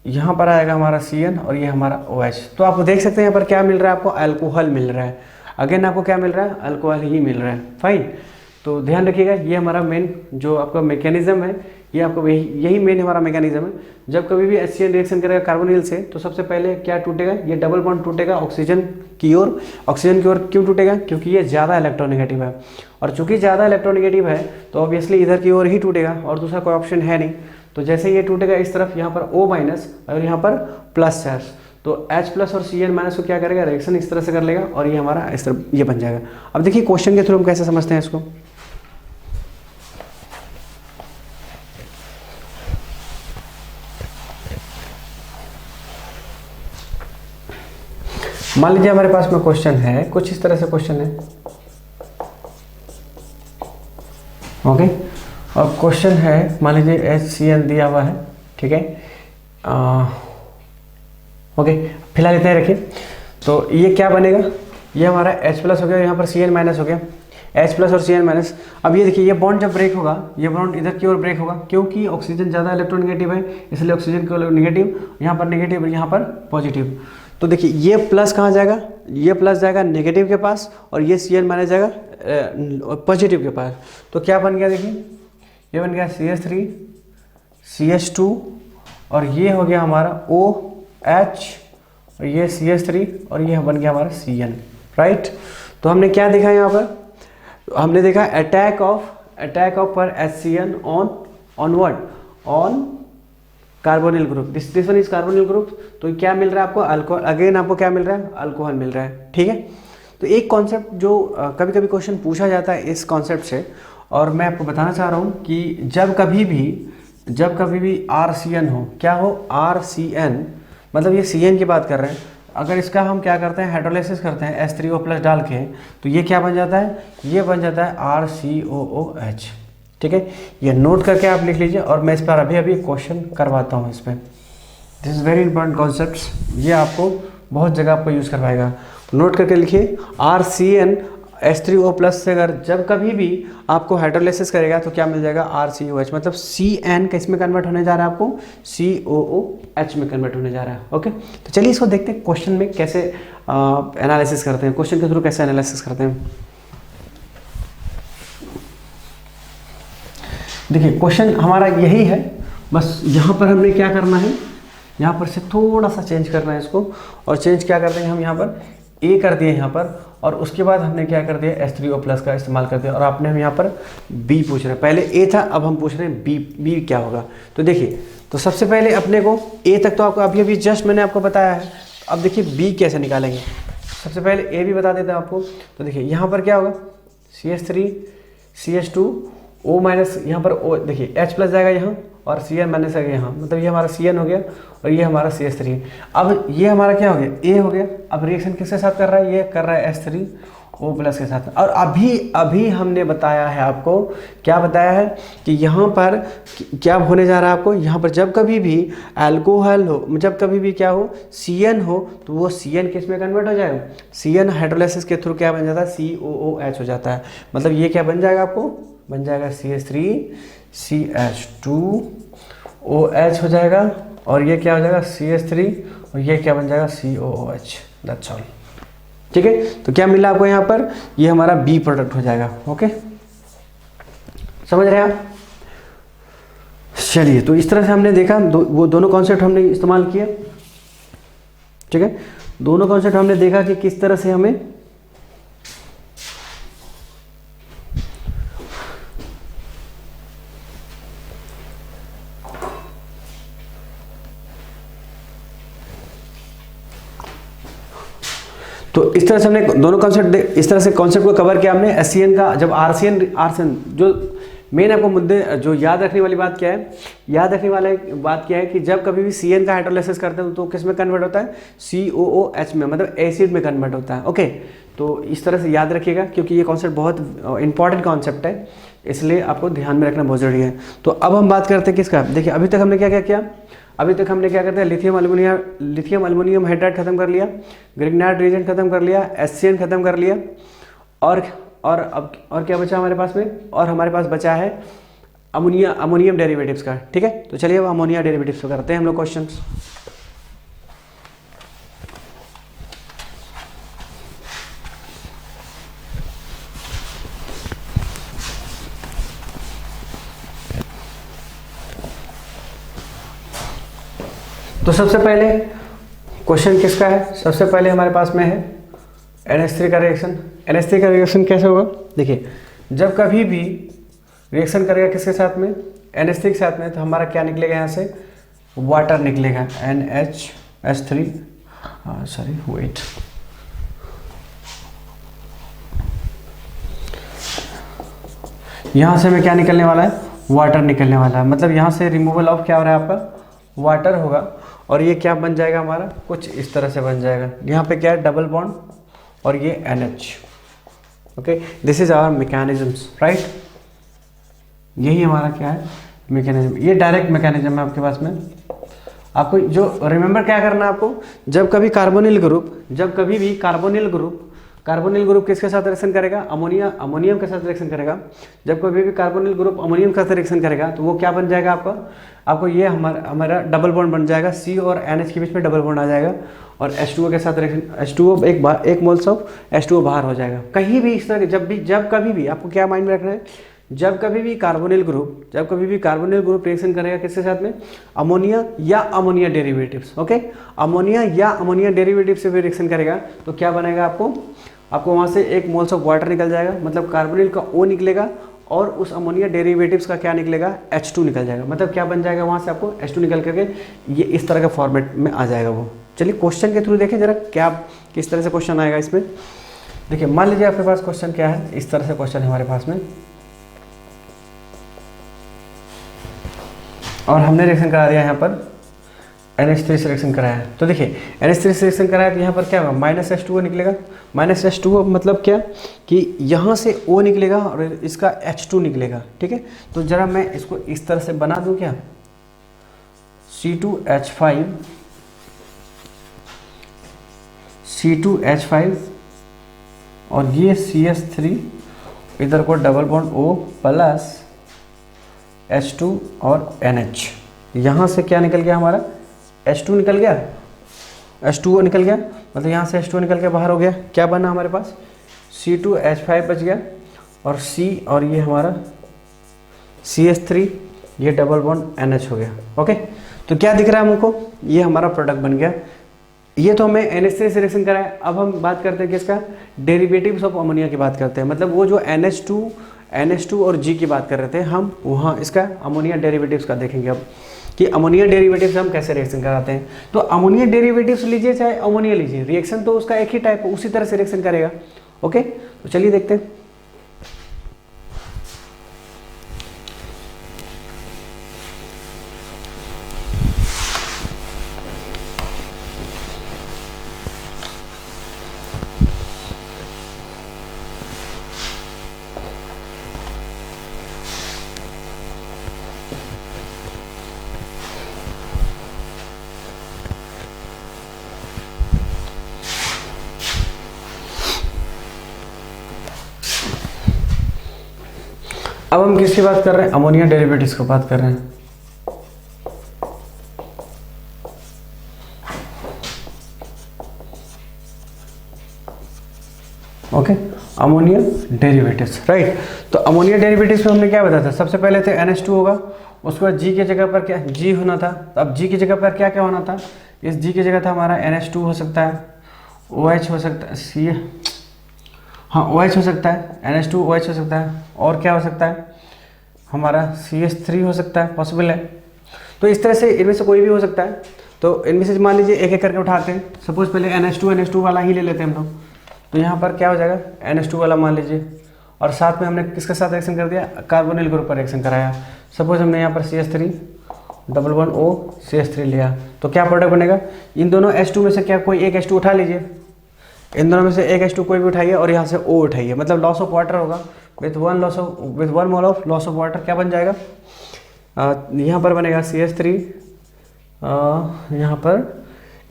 यहाँ पर आएगा हमारा Cn और ये हमारा OH। तो आप देख सकते हैं यहाँ पर क्या मिल रहा है आपको, अल्कोहल मिल रहा है। अगेन आपको क्या मिल रहा है, अल्कोहल ही मिल रहा है, फाइन। तो ध्यान रखिएगा, ये हमारा मेन जो आपका मैकेनिज्म है, ये आपको यही मेन हमारा मैकेनिज्म है। जब कभी भी HCl रिएक्शन करेगा कार्बोनिल से, तो सबसे पहले क्या टूटेगा, ये डबल बॉन्ड टूटेगा ऑक्सीजन की ओर। ऑक्सीजन की ओर क्यों टूटेगा, क्योंकि ये ज़्यादा इलेक्ट्रोनेगेटिव है, और चूंकि ज़्यादा इलेक्ट्रोनेगेटिव है तो ऑब्वियसली इधर की ओर ही टूटेगा और दूसरा कोई ऑप्शन है नहीं। तो जैसे ये टूटेगा इस तरफ, यहाँ पर O माइनस और यहाँ पर प्लस चार्ज, तो H प्लस और Cl माइनस को क्या करेगा, रिएक्शन इस तरह से कर लेगा और ये हमारा इस तरह ये बन जाएगा। अब देखिए क्वेश्चन के थ्रू हम कैसे समझते हैं इसको। मान लीजिए हमारे पास में क्वेश्चन है, कुछ इस तरह से क्वेश्चन है, ओके। अब क्वेश्चन है, मान लीजिए HCl दिया हुआ है, ठीक है, ओके, फिलहाल इतना ही रखिए। तो ये क्या बनेगा, ये हमारा H प्लस हो गया, यहाँ पर Cl माइनस हो गया, H प्लस और Cl माइनस। अब ये देखिए, ये बॉन्ड जब ब्रेक होगा, ये बॉन्ड इधर की ओर ब्रेक होगा, क्योंकि ऑक्सीजन ज़्यादा इलेक्ट्रोनेगेटिव है, इसलिए ऑक्सीजन की ओर नेगेटिव, यहाँ पर नेगेटिव, यहाँ पर पॉजिटिव। तो देखिए ये प्लस कहाँ जाएगा, ये प्लस जाएगा नेगेटिव के पास और ये Cl माइनस जाएगा पॉजिटिव के पास। तो क्या बन गया, देखिए ये बन गया CH3 CH2 और ये हो गया हमारा OH और ये CH3 और ये बन गया हमारा Cn, राइट। तो हमने क्या देखा यहाँ पर, हमने देखा अटैक ऑफ पर HCl on what, on carbonyl group, this one is carbonyl group. तो क्या मिल रहा है आपको, अल्कोहल। अगेन आपको क्या मिल रहा है, अल्कोहल मिल रहा है, ठीक है। तो एक कॉन्सेप्ट जो कभी कभी क्वेश्चन पूछा जाता है इस कॉन्सेप्ट से, और मैं आपको बताना चाह रहा हूँ कि जब कभी भी RCN हो, क्या हो, RCN, मतलब ये Cn की बात कर रहे हैं। अगर इसका हम क्या करते हैं, हाइड्रोलाइसिस करते हैं H3O प्लस डाल के, तो ये क्या बन जाता है, ये बन जाता है RCOOH, ठीक है। ये नोट करके आप लिख लीजिए और मैं इस पर अभी क्वेश्चन करवाता हूँ इस पर। This is very important concepts, ये आपको बहुत जगह आपको यूज़ करवाएगा। नोट करके लिखिए, RCN H3O प्लस से अगर जब कभी भी आपको हाइड्रोलाइसिस करेगा तो क्या मिल जाएगा, RCOH, मतलब Cn किस में कन्वर्ट होने जा रहा है, आपको COOH में कन्वर्ट होने जा रहा है, ओके। तो चलिए इसको देखते हैं क्वेश्चन में कैसे एनालिसिस करते हैं, क्वेश्चन के थ्रू कैसे एनालिसिस करते हैं। देखिए क्वेश्चन हमारा यही है, बस यहाँ पर हमने क्या करना है, यहाँ पर से थोड़ा सा चेंज करना है इसको, और चेंज क्या कर देंगे हम, यहाँ पर A कर दिए यहाँ पर, और उसके बाद हमने क्या कर दिया, H3O प्लस का इस्तेमाल कर दिया, और आपने हम यहाँ पर B पूछ रहे हैं। पहले A था, अब हम पूछ रहे हैं B क्या होगा। तो देखिए, तो सबसे पहले अपने को A तक तो आपको अभी जस्ट मैंने आपको बताया है। अब देखिए B कैसे निकालेंगे, सबसे पहले A भी बता देते हैं आपको। तो देखिए यहाँ पर क्या होगा, CH3 CH2 O माइनस, यहाँ पर O, देखिए H प्लस जाएगा यहाँ और Cn माइनस आएगा यहाँ, मतलब ये हमारा Cn हो गया और ये हमारा CH3। अब ये हमारा क्या हो गया, A हो गया। अब रिएक्शन किसके साथ कर रहा है, ये कर रहा है H3O प्लस के साथ। और अभी हमने बताया है आपको, क्या बताया है कि यहाँ पर क्या होने जा रहा है आपको, यहाँ पर जब कभी भी अल्कोहल हो, जब कभी भी क्या हो, Cn हो, तो वो Cn किस में कन्वर्ट हो जाएगा, Cn हाइड्रोलाइसिस के थ्रू क्या बन जाता है, COOH हो जाता है। मतलब ये क्या बन जाएगा, आपको बन जाएगा CH3 CH2OH हो जाएगा, और ये क्या हो जाएगा CH3, और ये क्या बन जाएगा COOH, दैट्स ऑल, ठीक है। तो क्या मिला आपको यहाँ पर, ये हमारा B प्रोडक्ट हो जाएगा, ओके, समझ रहे हैं आप। चलिए, तो इस तरह से हमने देखा, वो दोनों कॉन्सेप्ट हमने इस्तेमाल किया, ठीक है। दोनों कॉन्सेप्ट हमने देखा कि किस तरह से हमें तो इस तरह से हमने दोनों कॉन्सेप्ट, इस तरह से कॉन्सेप्ट को कवर किया हमने। एससीएन का जब आरसीएन जो मेन आपको मुद्दे जो याद रखने वाली बात क्या है, याद रखने वाला बात क्या है कि जब कभी भी सीएन का हाइड्रोलाइसिस करते हैं तो किस में कन्वर्ट होता है, COOH में, मतलब एसिड में कन्वर्ट होता है। ओके, तो इस तरह से याद रखिएगा क्योंकि ये कॉन्सेप्ट बहुत इंपॉर्टेंट कॉन्सेप्ट है, इसलिए आपको ध्यान में रखना बहुत जरूरी है। तो अब हम बात करते हैं किसका, देखिए अभी तक हमने क्या क्या किया, अभी तक हमने क्या करते हैं, लिथियम अल्मोनियम हाइड्राइड खत्म कर लिया, ग्रिग्नार्ड रिएजेंट खत्म कर लिया, एससीएन खत्म कर लिया, अब और क्या बचा हमारे पास में, और हमारे पास बचा है अमोनियम डेरिवेटिव्स का। ठीक है, तो चलिए अब अमोनिया डेरिवेटिव्स को करते हैं हम लोग क्वेश्चन। तो सबसे पहले क्वेश्चन किसका है, सबसे पहले हमारे पास में है NH3 का रिएक्शन। NH3 का रिएक्शन कैसे होगा, देखिए जब कभी भी रिएक्शन करेगा किसके साथ में, NH3 के साथ में, तो हमारा क्या निकलेगा यहाँ से, वाटर निकलेगा, NHS3, सॉरी वेट, यहाँ से हमें क्या निकलने वाला है, वाटर निकलने वाला है। मतलब यहाँ से रिमूवल ऑफ क्या हो रहा है आपका, वाटर होगा, और ये क्या बन जाएगा हमारा, कुछ इस तरह से बन जाएगा। यहाँ पे क्या है, डबल बॉन्ड और ये NH। Okay, this is our mechanisms, right, यही हमारा क्या है, मैकेनिज्म। ये डायरेक्ट मैकेनिज्म है आपके पास में। आपको जो रिमेंबर क्या करना है आपको, जब कभी कार्बोनिल ग्रुप किसके साथ रिएक्शन करेगा, अमोनियम के साथ रिएक्शन करेगा। जब कभी भी कार्बोनिल ग्रुप अमोनियम के साथ रिएक्शन करेगा तो वो क्या बन जाएगा आपको ये हमारा डबल बॉन्ड बन जाएगा, C और NH के बीच में डबल बॉन्ड आ जाएगा, और H2O के साथ रिएक्शन, H2O एक मोल्स ऑफ H2O बाहर हो जाएगा। कहीं भी इस तरह के जब कभी भी आपको क्या माइंड में रखना है, जब कभी भी कार्बोनिल ग्रुप रिएक्शन करेगा किसके साथ में, अमोनिया या अमोनिया डेरिवेटिव्स। ओके, अमोनिया या अमोनिया डेरिवेटिव से भी रिएक्शन करेगा तो क्या बनेगा, आपको वहाँ से एक मोल्स ऑफ वाटर निकल जाएगा, मतलब कार्बोनिल का O निकलेगा, और उस अमोनिया डेरिवेटिव्स का क्या निकलेगा, H2 निकल जाएगा। मतलब क्या बन जाएगा, वहाँ से आपको H2 निकल करके ये इस तरह का फॉर्मेट में आ जाएगा वो। चलिए क्वेश्चन के थ्रू देखें जरा क्या किस तरह से क्वेश्चन आएगा इसमें। देखिए मान लीजिए आपके पास क्वेश्चन क्या है, इस तरह से क्वेश्चन है हमारे पास में, और हमने रिएक्शन करा दिया यहाँ पर NH3 से रिएक्शन कराया है। तो देखिए NH3 से रिएक्शन कराया तो यहाँ पर क्या होगा, -H2O निकलेगा। -H2O मतलब क्या कि यहाँ से O निकलेगा और इसका H2 निकलेगा। ठीक है, तो जरा मैं इसको इस तरह से बना दूँ क्या, C2H5 और ये CH3, इधर को double bond O plus H2 और NH। यहाँ से क्या निकल गया हमारा, H2 निकल गया, H2O निकल गया, मतलब यहाँ से H2O निकल के बाहर हो गया। क्या बना हमारे पास, C2H5 बच गया, और C और ये हमारा CH3, ये डबल बॉन्ड NH हो गया। ओके, तो क्या दिख रहा है हमको, ये हमारा प्रोडक्ट बन गया। ये तो हमें NH3 से रिएक्शन कराया। अब हम बात करते हैं किसका, डेरिवेटिव्स ऑफ अमोनिया की बात करते हैं। मतलब वो जो NH2 और G की बात कर रहे थे हम, वहाँ इसका अमोनिया डेरिवेटिव्स का देखेंगे अब कि अमोनिया डेरिवेटिव्स हम कैसे रिएक्शन कराते हैं। तो अमोनिया डेरिवेटिव्स लीजिए चाहे अमोनिया लीजिए, रिएक्शन तो उसका एक ही टाइप है, उसी तरह से रिएक्शन करेगा। ओके, तो चलिए देखते हैं। अब हम किसकी बात कर रहे हैं, अमोनिया डेरिवेटिव्स की बात कर रहे हैं। Okay, ammonia derivatives, right. तो अमोनिया डेरिवेटिव्स में हमने क्या बताया था, सबसे पहले थे NH2 होगा, उसके बाद G की जगह पर क्या G होना था। तो अब G की जगह पर क्या क्या होना था, इस G की जगह था हमारा NH2 हो सकता है, OH हो सकता है, OH हो सकता है, NH2 OH हो सकता है, और क्या हो सकता है हमारा CH3 हो सकता है, पॉसिबल है। तो इस तरह से इनमें से कोई भी हो सकता है। तो इनमें से मान लीजिए एक एक करके उठाते हैं। सपोज पहले NH2 वाला ही ले लेते हैं हम लोग। तो यहाँ पर क्या हो जाएगा, NH2 वाला मान लीजिए, और साथ में हमने किसके साथ रिएक्शन कर दिया, कार्बोनिल ग्रुप पर रिएक्शन कराया। सपोज हमने यहाँ पर CH3 double bond O CH3 लिया, तो क्या प्रोडक्ट बनेगा, इन दोनों H2 में से क्या कोई एक H2 उठा लीजिए, इन दोनों में से एक H2 कोई भी उठाइए और यहाँ से O उठाइए, मतलब लॉस ऑफ वाटर होगा, with one mole of loss of water क्या बन जाएगा, यहाँ पर बनेगा CH3,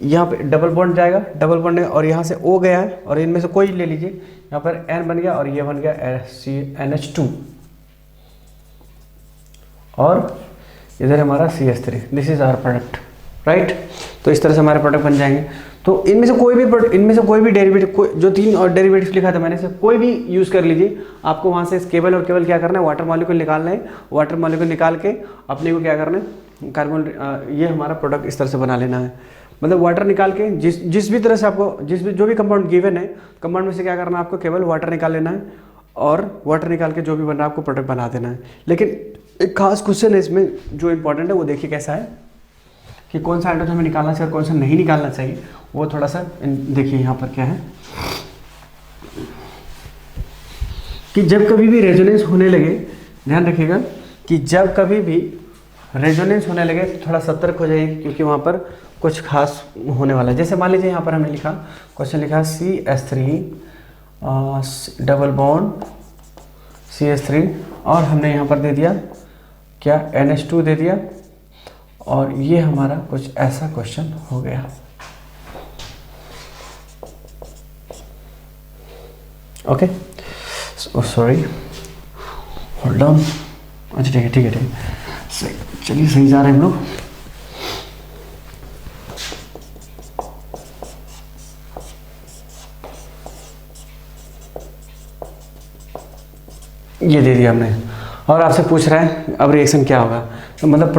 यहाँ पे डबल बॉन्ड जाएगा, डबल बॉन्ड और यहाँ से O गया है, और इनमें से कोई ले लीजिए, यहाँ पर N बन गया और ये बन गया NH2, और इधर हमारा CH3, this is our product, right. तो इस तरह से हमारे प्रोडक्ट बन जाएंगे। तो इनमें से कोई भी डेरिवेटिव, जो 3 और डेरिवेटिव लिखा था मैंने, से कोई भी यूज़ कर लीजिए। आपको वहाँ से केवल और केवल क्या करना है, वाटर मॉलिक्यूल निकालना है, वाटर मॉलिक्यूल निकाल के अपने को क्या करना है, कार्बन, ये हमारा प्रोडक्ट इस तरह से बना लेना है। मतलब वाटर निकाल के जिस भी तरह से आपको जो भी कंपाउंड गिवन है, कंपाउंड में से क्या करना है, आपको केवल वाटर निकाल लेना है, और वाटर निकाल के जो भी बन रहा है आपको प्रोडक्ट बना देना है। लेकिन एक खास क्वेश्चन है इसमें जो इंपॉर्टेंट है, वो देखिए कैसा है कि कौन सा हाइड्रोजन हमें निकालना चाहिए और कौन सा नहीं निकालना चाहिए। वो थोड़ा सा देखिए यहाँ पर क्या है कि जब कभी भी रेजोनेंस होने लगे, ध्यान रखिएगा कि जब कभी भी रेजोनेंस होने लगे तो थोड़ा सतर्क हो जाइए, क्योंकि वहाँ पर कुछ खास होने वाला है। जैसे मान लीजिए यहाँ पर हमने लिखा, क्वेश्चन लिखा CH3 डबल बॉन्ड CH3, और हमने यहाँ पर दे दिया क्या, NH2 दे दिया, और ये हमारा कुछ ऐसा क्वेश्चन हो गया। Okay, sorry, hold on. अच्छा ठीक है, चलिए सही जा रहे हैं हम लोग। ये दे दिया हमने, और आपसे पूछ रहा है अब रिएक्शन क्या होगा, तो मतलब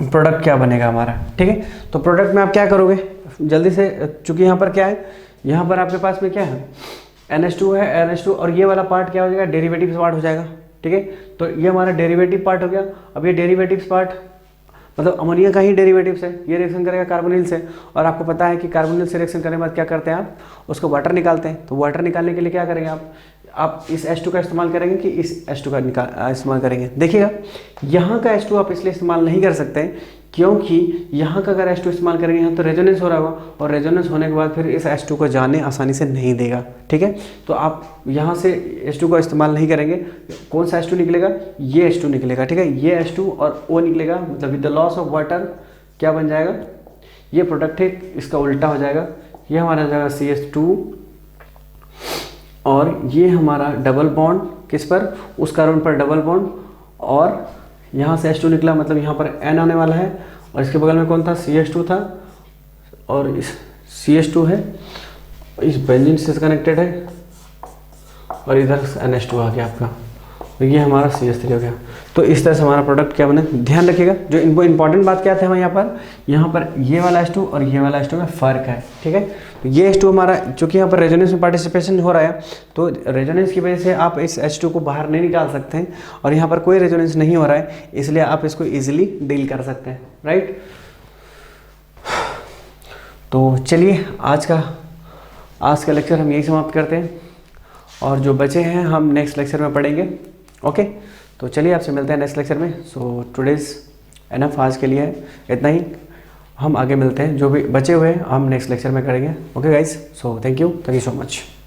प्रोडक्ट क्या बनेगा हमारा, ठीक है। तो प्रोडक्ट में आप क्या करोगे जल्दी से, चूंकि यहाँ पर क्या है, यहाँ पर आपके पास में क्या है, NH2 है, NH2, और ये वाला पार्ट क्या हो जाएगा, डेरिवेटिव पार्ट हो जाएगा, ठीक है। तो ये हमारा डेरिवेटिव पार्ट हो गया। अब ये डेरिवेटिव पार्ट मतलब अमोनिया का ही डेरिवेटिव्स है, ये रिएक्शन करेगा कार्बोनिल से, और आपको पता है कि कार्बोनिल से रिएक्शन करने के बाद क्या करते हैं आप, उसको वाटर निकालते हैं। तो वाटर निकालने के लिए क्या करेंगे आप इस H2 का इस्तेमाल करेंगे कि इस H2 का इस्तेमाल करेंगे। देखिएगा यहाँ का H2 आप इसलिए इस्तेमाल नहीं कर सकते हैं क्योंकि यहाँ का अगर H2 इस्तेमाल करेंगे यहाँ तो रेजोनेंस हो रहा होगा, और रेजोनेंस होने के बाद फिर इस H2 को जाने आसानी से नहीं देगा, ठीक है। तो आप यहाँ से H2 का इस्तेमाल नहीं करेंगे। कौन सा H2 निकलेगा, ये H2 निकलेगा, ठीक है। ये H2 और O निकलेगा, मतलब with the loss of water क्या बन जाएगा, ये प्रोडक्ट है, इसका उल्टा हो जाएगा, ये हमारा हो जाएगा CH2, और ये हमारा डबल बॉन्ड किस पर, उस कार्बन पर डबल बॉन्ड, और यहाँ से H2 निकला, मतलब यहाँ पर N आने वाला है, और इसके बगल में कौन था, CH2 था, और इस CH2 है, इस बेंजीन से कनेक्टेड है, और इधर NH2 आ गया आपका, तो ये हमारा CH3 हो गया। तो इस तरह से हमारा प्रोडक्ट क्या बने, ध्यान रखिएगा। जो इनको इंपॉर्टेंट बात क्या था हमें यहाँ पर ये वाला H2 और ये वाला H2 में फ़र्क है, ठीक है। तो ये H2 हमारा, चूँकि यहाँ पर रेजोनेंस में पार्टिसिपेशन हो रहा है, तो रेजोनेंस की वजह से आप इस H2 को बाहर नहीं निकाल सकते हैं, और यहाँ पर कोई रेजोनेंस नहीं हो रहा है, इसलिए आप इसको ईजिली डील कर सकते हैं, राइट। तो चलिए आज का लेक्चर हम यही समाप्त करते हैं, और जो बचे हैं हम नेक्स्ट लेक्चर में पढ़ेंगे। ओके, तो चलिए आपसे मिलते हैं नेक्स्ट लेक्चर में। सो टुडेज़ एनफ आज के लिए इतना ही, हम आगे मिलते हैं, जो भी बचे हुए हम नेक्स्ट लेक्चर में करेंगे। Okay guys, so thank you so much.